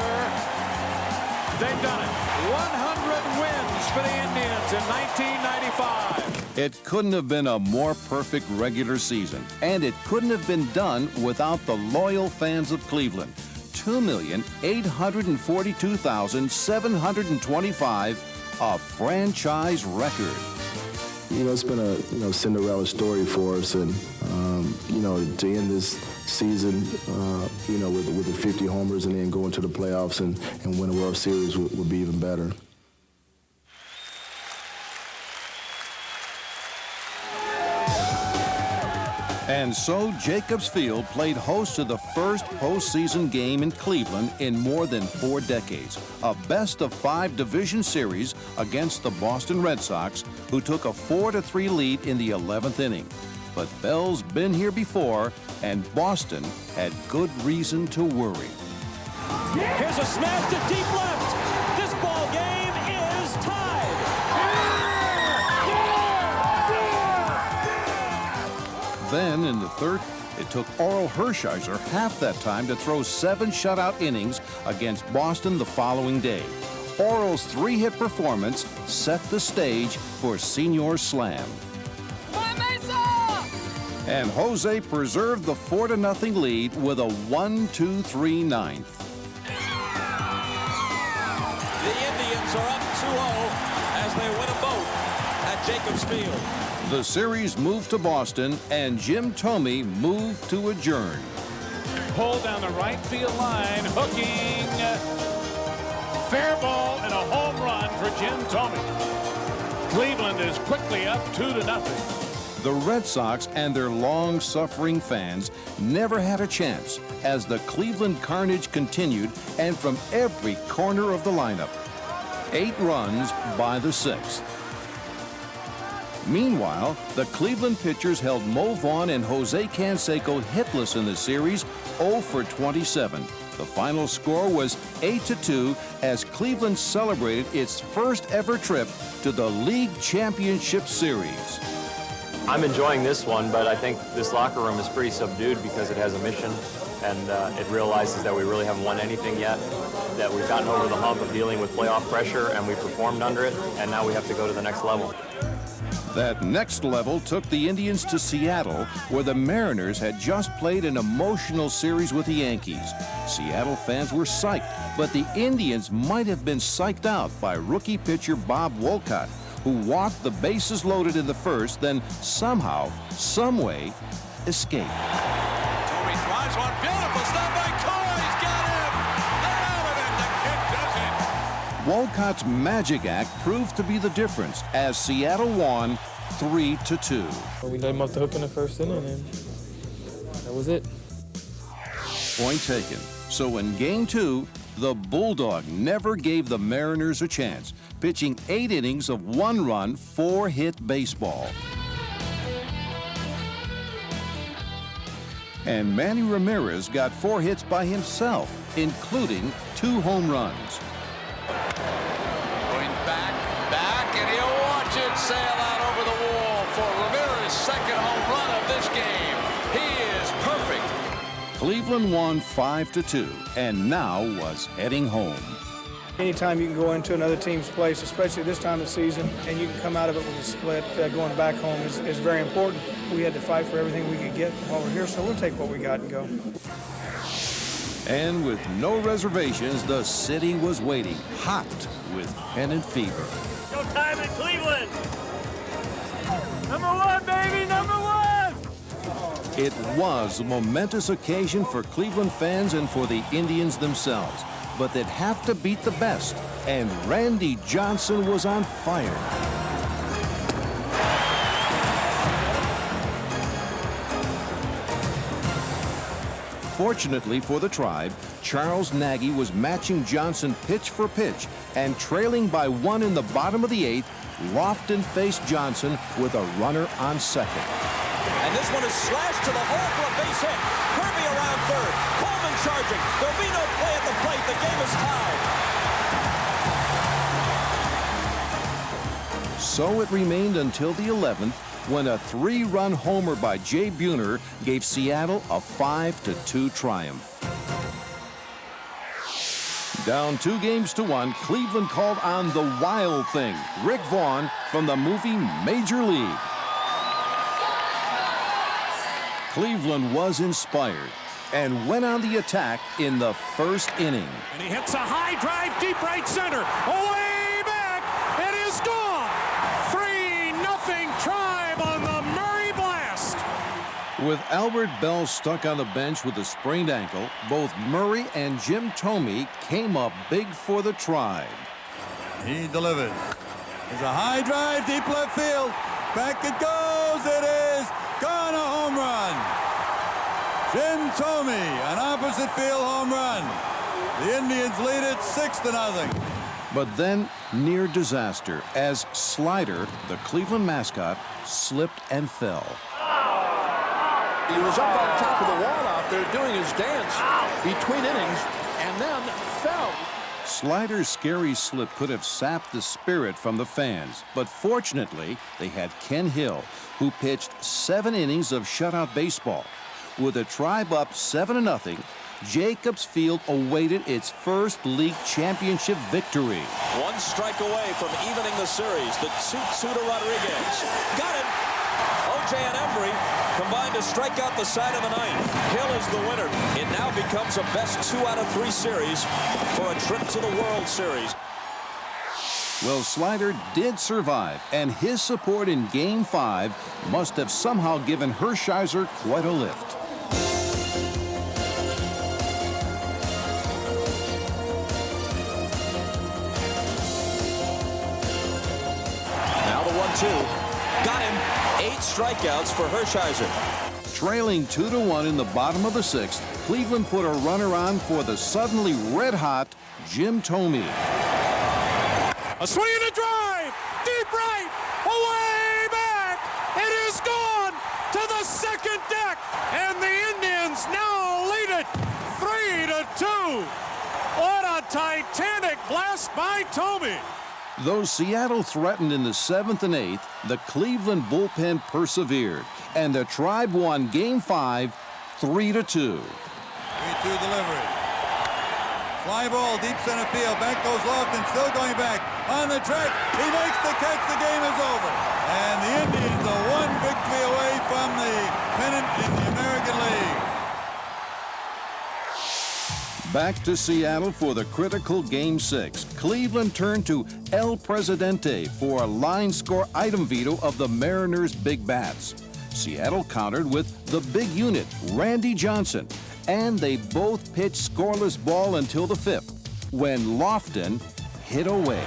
They've done it. 100 wins for the Indians in 1995. It couldn't have been a more perfect regular season, and it couldn't have been done without the loyal fans of Cleveland. 2,842,725, a franchise record. You know, it's been a Cinderella story for us, and you know, to end this season, you know, with the 50 homers and then go into the playoffs and win a World Series would be even better. And so Jacobs Field played host to the first postseason game in Cleveland in more than 4 decades. A best-of-5 division series against the Boston Red Sox, who took a 4-3 lead in the 11th inning. But Bell's been here before, and Boston had good reason to worry. Here's a smash to deep left. This ball game is tied. Then in the third, it took Oral Hershiser half that time to throw 7 shutout innings against Boston the following day. Oral's 3-hit performance set the stage for Senior Slam. And Jose preserved the 4-0 lead with a 1-2-3 ninth. The Indians are up 2-0 as they win a vote at Jacobs Field. The series moved to Boston, and Jim Thome moved to adjourn. Pulled down the right field line, hooking. Fair ball and a home run for Jim Thome. Cleveland is quickly up 2-0. The Red Sox and their long-suffering fans never had a chance as the Cleveland carnage continued, and from every corner of the lineup. 8 runs by the 6th. Meanwhile, the Cleveland pitchers held Mo Vaughn and Jose Canseco hitless in the series, 0 for 27. The final score was 8-2 as Cleveland celebrated its first ever trip to the League Championship Series. I'm enjoying this one, but I think this locker room is pretty subdued because it has a mission, and it realizes that we really haven't won anything yet, that we've gotten over the hump of dealing with playoff pressure, and we performed under it, and now we have to go to the next level. That next level took the Indians to Seattle, where the Mariners had just played an emotional series with the Yankees. Seattle fans were psyched, but the Indians might have been psyched out by rookie pitcher Bob Wolcott, who walked the bases loaded in the first, then somehow, someway, escaped. Thome drives one, beautiful stop by Cora, he's got him! They're out of it, the kid does it! Wolcott's magic act proved to be the difference as Seattle won 3-2. We let him off the hook in the first inning, and that was it. Point taken. So in Game 2, the Bulldog never gave the Mariners a chance, pitching 8 innings of 1-run, 4-hit baseball. And Manny Ramirez got 4 hits by himself, including 2 home runs. Going back, and he'll watch it sail out over the wall for Ramirez's second home run of this game. He is perfect. Cleveland won 5-2, and now was heading home. Anytime you can go into another team's place, especially this time of the season, and you can come out of it with a split, going back home is very important. We had to fight for everything we could get while we're here, so we'll take what we got and go. And with no reservations, the city was waiting, hot with pennant fever. Go time in Cleveland. #1, baby, #1. It was a momentous occasion for Cleveland fans and for the Indians themselves. But they'd have to beat the best, and Randy Johnson was on fire. Fortunately for the Tribe, Charles Nagy was matching Johnson pitch for pitch, and trailing by 1 in the bottom of the 8th, Lofton faced Johnson with a runner on second. And this one is slashed to the hole for a base hit. Kirby around third. Coleman charging. There'll be no play at the plate. The game is tied. So it remained until the 11th when a 3-run homer by Jay Buhner gave Seattle a 5-2 triumph. Down 2-1, Cleveland called on the Wild Thing, Rick Vaughn, from the movie Major League. Cleveland was inspired and went on the attack in the first inning. And he hits a high drive deep right center. Away back. It is gone. 3-0 Tribe on the Murray Blast. With Albert Bell stuck on the bench with a sprained ankle, both Murray and Jim Thome came up big for the Tribe. He delivers. There's a high drive, deep left field. Back it goes. It is gone, a home run. Jim Thome, an opposite field home run. The Indians lead it 6-0. But then, near disaster, as Slider, the Cleveland mascot, slipped and fell. He was up on top of the wall out there doing his dance between innings and then fell. Slider's scary slip could have sapped the spirit from the fans, but fortunately, they had Ken Hill, who pitched 7 innings of shutout baseball. With the Tribe up 7-0, Jacobs Field awaited its first league championship victory. 1 strike away from evening the series. The 2-2 to Rodriguez. Got it. O.J. and Embry combined to strike out the side of the ninth. Hill is the winner. It now becomes a best 2 out of 3 series for a trip to the World Series. Well, Slider did survive, and his support in Game 5 must have somehow given Hershiser quite a lift. Now the 1-2. Got him. 8 strikeouts for Hershiser. Trailing 2-1 in the bottom of the 6th, Cleveland put a runner on for the suddenly red-hot Jim Thome. A swing and a drive. Deep right. Away back. It is gone to the second deck. And the Indians now lead it 3-2. What a titanic blast by Thome. Though Seattle threatened in the 7th and 8th, the Cleveland bullpen persevered, and the Tribe won Game 5, 3-2. 3-2 delivery. Fly ball, deep center field. Back goes Lofton, still going back. On the track, he makes the catch. The game is over. And the Indians are 1 victory away from the pennant in the American League. Back to Seattle for the critical Game 6. Cleveland turned to El Presidente for a line score item veto of the Mariners' big bats. Seattle countered with the big unit, Randy Johnson, and they both pitched scoreless ball until the 5th, when Lofton hit away.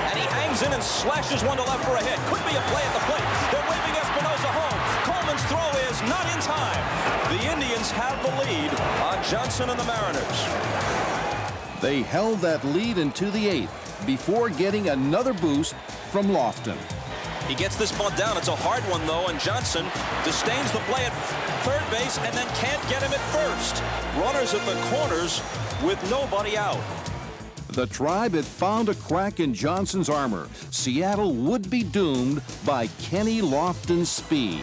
And he hangs in and slashes one to left for a hit. Could be a play at the plate. They're waving Espinosa home. Coleman's throw is not in time. The Indians have the lead on Johnson and the Mariners. They held that lead into the 8th before getting another boost from Lofton. He gets this bunt down. It's a hard one, though, and Johnson disdains the play at third base and then can't get him at first. Runners at the corners with nobody out. The Tribe had found a crack in Johnson's armor. Seattle would be doomed by Kenny Lofton's speed.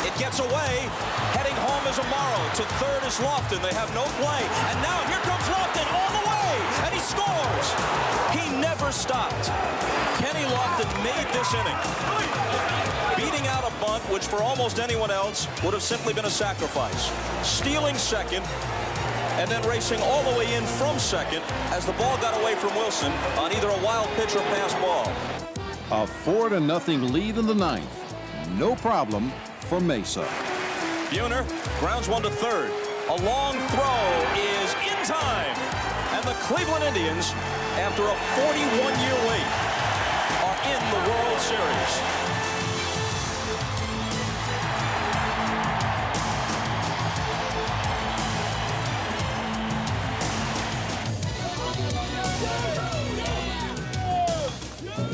It gets away. Heading home is Amaro. To third is Lofton. They have no play. And now here comes Lofton all the way. And he scores. He never stopped. Kenny Lofton made this inning. Beating out a bunt, which for almost anyone else would have simply been a sacrifice. Stealing second. And then racing all the way in from second as the ball got away from Wilson on either a wild pitch or pass ball. A 4-0 lead in the 9th. No problem for Mesa. Buhner grounds one to third. A long throw is in time. And the Cleveland Indians, after a 41-year wait, are in the World Series.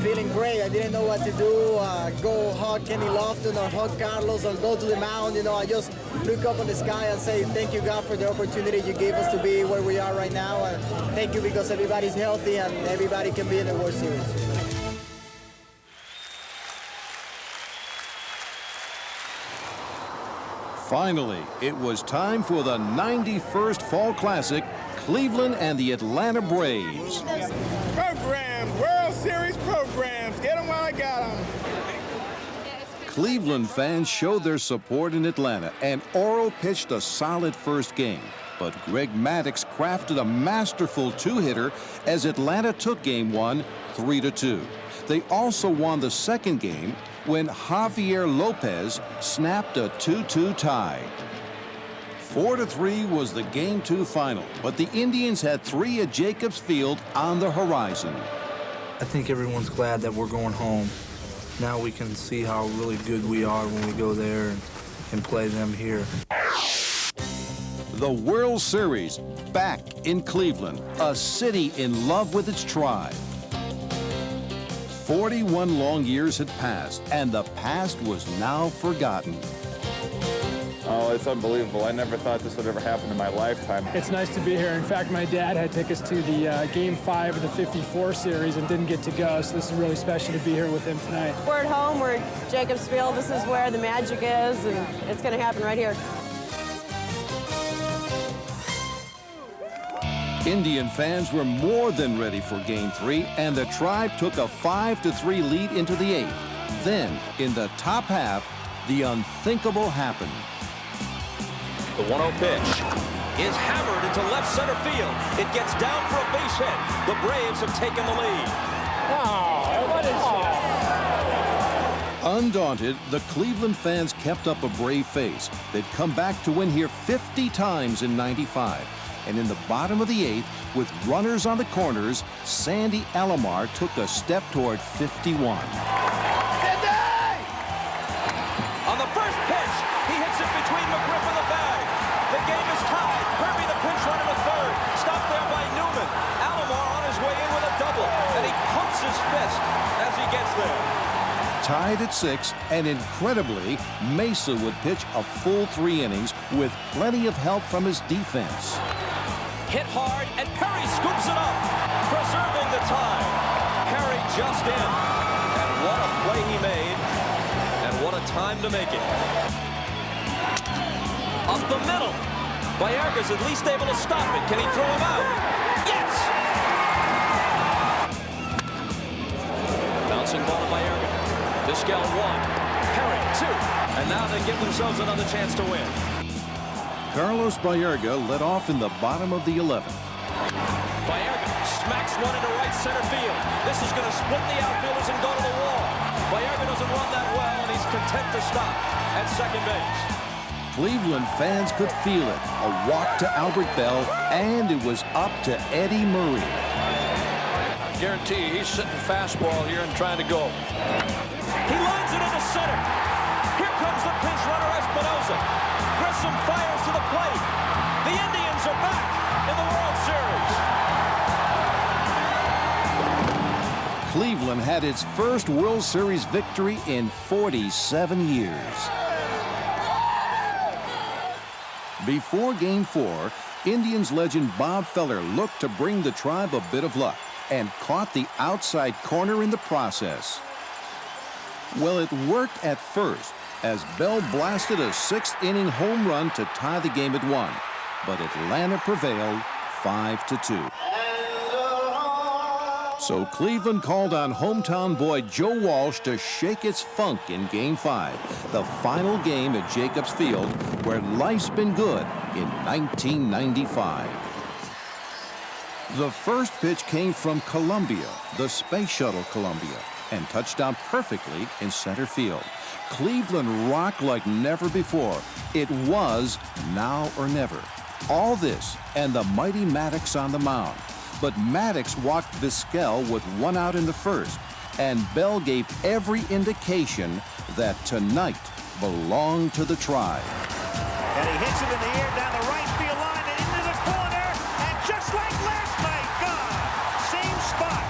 Feeling great. day. I didn't know what to do, go hug Kenny Lofton or hug Carlos or go to the mound. You know, I just look up in the sky and say, thank you, God, for the opportunity you gave us to be where we are right now. And thank you because everybody's healthy and everybody can be in the World Series. Finally, it was time for the 91st Fall Classic, Cleveland and the Atlanta Braves. Programs, World Series programs. Get them while I got them. Cleveland fans showed their support in Atlanta, and Oro pitched a solid first game. But Greg Maddux crafted a masterful two-hitter as Atlanta took Game 1, 3-2. They also won the second game when Javier Lopez snapped a 2-2 tie. 4-3 was the Game 2 final, but the Indians had 3 at Jacobs Field on the horizon. I think everyone's glad that we're going home. Now we can see how really good we are when we go there and play them here. The World Series back in Cleveland, a city in love with its tribe. 41 long years had passed, and the past was now forgotten. Oh, it's unbelievable. I never thought this would ever happen in my lifetime. It's nice to be here. In fact, my dad had tickets to the Game 5 of the 54 series and didn't get to go, so this is really special to be here with him tonight. We're at home. We're at Jacobs Field. This is where the magic is, and it's going to happen right here. Indian fans were more than ready for Game 3, and the Tribe took a 5-3 lead into the 8th. Then, in the top half, the unthinkable happened. The 1-0 pitch is hammered into left center field. It gets down for a base hit. The Braves have taken the lead. Oh, what is Undaunted, the Cleveland fans kept up a brave face. They'd come back to win here 50 times in '95. And in the bottom of the 8th, with runners on the corners, Sandy Alomar took a step toward 51. On the first pitch, he hits it between McGriff and the bag. The game is tied. Kirby, the pinch runner, to third. Stopped there by Newman. Alomar on his way in with a double, and he pumps his fist as he gets there. Tied at 6, and incredibly, Mesa would pitch a full 3 innings with plenty of help from his defense. Hit hard, and Perry scoops it up, preserving the tie. Perry just in, and what a play he made, and what a time to make it. Up the middle. Baerga's at least able to stop it. Can he throw him out? Yes! Bouncing ball to Baerga. Vizquel 1, Perry 2, and now they give themselves another chance to win. Carlos Baerga led off in the bottom of the 11th. Baerga smacks one into right center field. This is going to split the outfielders and go to the wall. Baerga doesn't run that well, and he's content to stop at second base. Cleveland fans could feel it. A walk to Albert Bell, and it was up to Eddie Murray. I guarantee you, he's sitting fastball here and trying to go. He lines it into center. Here comes the pinch runner, Espinosa. Grissom fires to the plate. The Indians are back in the World Series. Cleveland had its first World Series victory in 47 years. Before Game 4, Indians legend Bob Feller looked to bring the Tribe a bit of luck and caught the outside corner in the process. Well, it worked at first, as Bell blasted a 6th-inning home run to tie the game at 1. But Atlanta prevailed 5-2. So Cleveland called on hometown boy Joe Walsh to shake its funk in Game 5, the final game at Jacobs Field, where life's been good in 1995. The first pitch came from Columbia, the Space Shuttle Columbia, and touched down perfectly in center field. Cleveland rocked like never before. It was now or never. All this and the mighty Maddux on the mound. But Maddux walked Vizquel with 1 out in the first, and Bell gave every indication that tonight belonged to the Tribe. And he hits it in the air down the right field line and into the corner, and just like last night, gone. Same spot.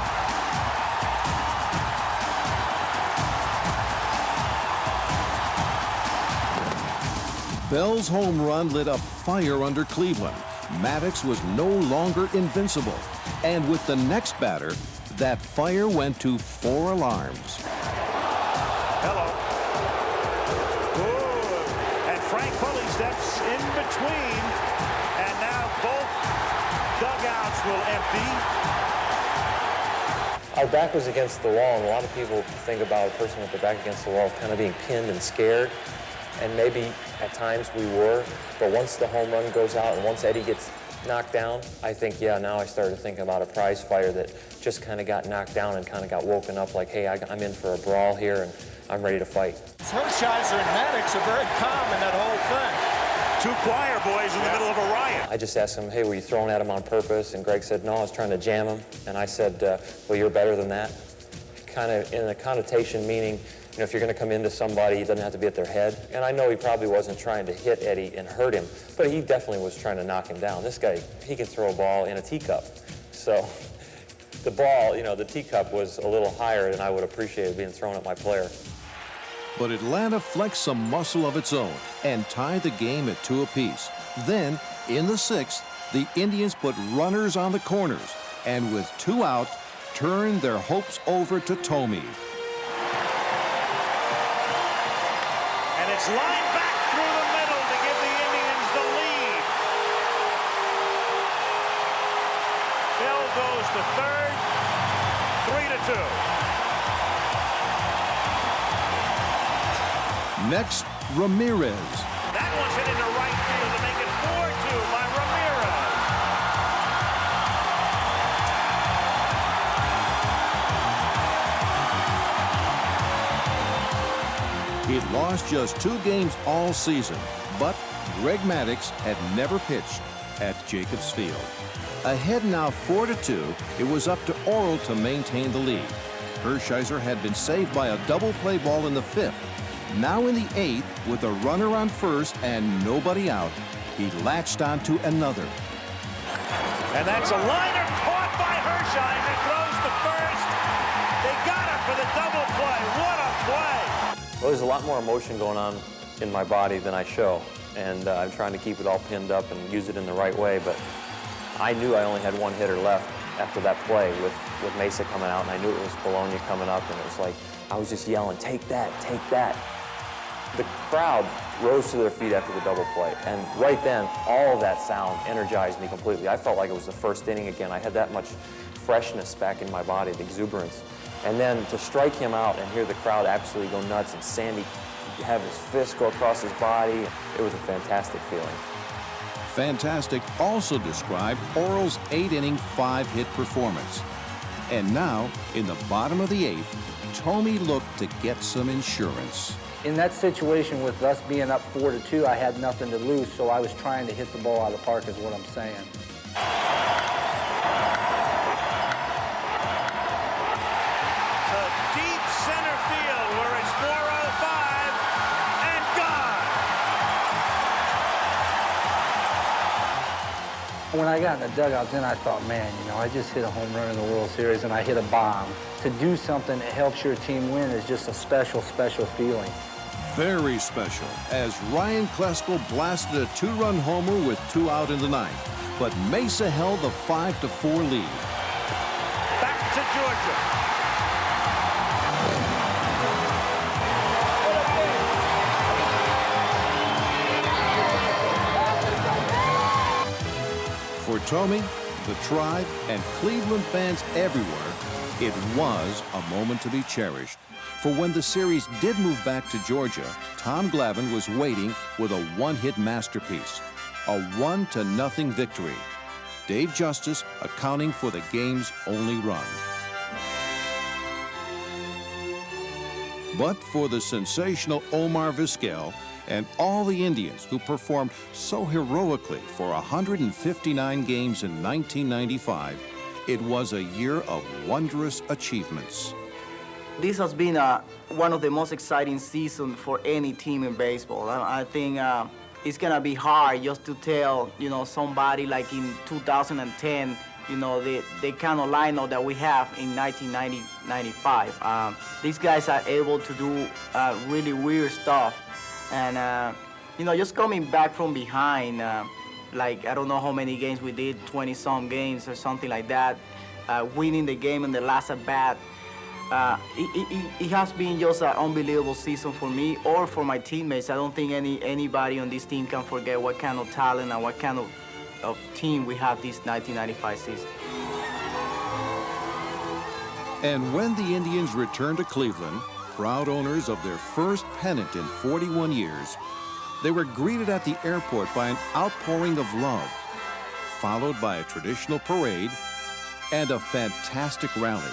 Bell's home run lit a fire under Cleveland. Maddox was no longer invincible. And with the next batter, that fire went to 4 alarms. Hello. Ooh. And Frank Foley steps in between. And now both dugouts will empty. Our back was against the wall, and a lot of people think about a person with their back against the wall kind of being pinned and scared. And maybe at times we were, but once the home run goes out and once Eddie gets knocked down, I think, yeah, now I started thinking about a prize fighter that just kind of got knocked down and kind of got woken up like, hey, I'm in for a brawl here and I'm ready to fight. Hershiser and Maddox are very calm in that whole thing. 2 choir boys in the middle of a riot. I just asked him, hey, were you throwing at him on purpose? And Greg said, no, I was trying to jam him. And I said, well, you're better than that. Kind of in a connotation meaning, you know, if you're going to come into somebody, it doesn't have to be at their head. And I know he probably wasn't trying to hit Eddie and hurt him, but he definitely was trying to knock him down. This guy, he can throw a ball in a teacup. So the ball, you know, the teacup was a little higher than I would appreciate being thrown at my player. But Atlanta flexed some muscle of its own and tied the game at 2 apiece. Then, in the 6th, the Indians put runners on the corners and with 2 out, turned their hopes over to Thome. And it's lined back through the middle to give the Indians the lead. Bell goes to third, 3-2. Next, Ramirez. That one's hit into right field to make it 4-2 by Ramirez. He'd lost just 2 games all season, but Greg Maddox had never pitched at Jacobs Field. Ahead now 4-2, it was up to Orel to maintain the lead. Hershiser had been saved by a double play ball in the 5th. Now in the 8th, with a runner on first and nobody out, he latched onto another. And that's a liner caught by Hershiser, throws to first. They got him for the double play. What a play! Well, there's a lot more emotion going on in my body than I show, and I'm trying to keep it all pinned up and use it in the right way, but I knew I only had 1 hitter left after that play with Mesa coming out, and I knew it was Bologna coming up, and it was like, I was just yelling, take that, take that. The crowd rose to their feet after the double play, and right then, all of that sound energized me completely. I felt like it was the first inning again. I had that much freshness back in my body, the exuberance. And then to strike him out and hear the crowd absolutely go nuts and Sandy have his fist go across his body, it was a fantastic feeling. Fantastic also described Orel's 8-inning, 5-hit performance. And now, in the bottom of the 8th, Thome looked to get some insurance. In that situation with us being up 4-2, I had nothing to lose, so I was trying to hit the ball out of the park is what I'm saying. To deep center field where it's 405 and gone. When I got in the dugout, then I thought, man, you know, I just hit a home run in the World Series and I hit a bomb. To do something that helps your team win is just a special, special feeling. Very special, as Ryan Klesko blasted a 2-run homer with 2 out in the 9th. But Mesa held the 5-4 lead. Back to Georgia. For Thome, the Tribe, and Cleveland fans everywhere, it was a moment to be cherished. For when the series did move back to Georgia, Tom Glavine was waiting with a 1-hit masterpiece, a 1-0 victory. Dave Justice accounting for the game's only run. But for the sensational Omar Vizquel and all the Indians who performed so heroically for 159 games in 1995, it was a year of wondrous achievements. This has been one of the most exciting seasons for any team in baseball. I think it's gonna be hard just to tell, you know, somebody like in 2010, you know, the kind of lineup that we have in 1995. These guys are able to do really weird stuff, and You know, just coming back from behind, like I don't know how many games we did, 20-some games or something like that, winning the game in the last at-bat. It has been just an unbelievable season for me or for my teammates. I don't think anybody on this team can forget what kind of talent and what kind of team we have this 1995 season. And when the Indians returned to Cleveland, proud owners of their first pennant in 41 years, they were greeted at the airport by an outpouring of love, followed by a traditional parade and a fantastic rally,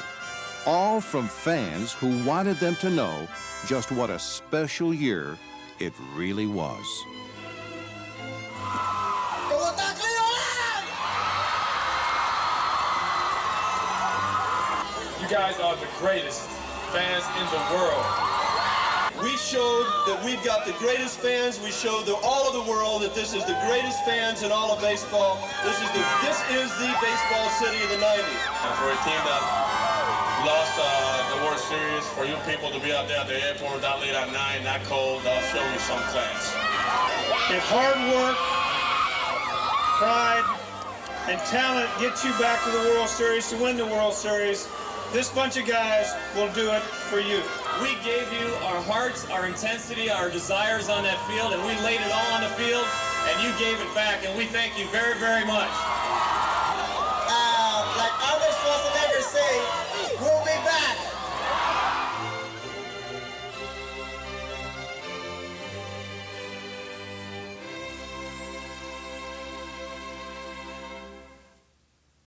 all from fans who wanted them to know just what a special year it really was. You guys are the greatest fans in the world. We showed that we've got the greatest fans. We showed all of the world that this is the greatest fans in all of baseball. This is the baseball city of the 90s. And for a team that lost the World Series, for you people to be out there at the airport that late at night, that cold, that'll show you some class. If hard work, pride, and talent gets you back to the World Series to win the World Series, this bunch of guys will do it for you. We gave you our hearts, our intensity, our desires on that field, and we laid it all on the field, and you gave it back, and we thank you very, very much.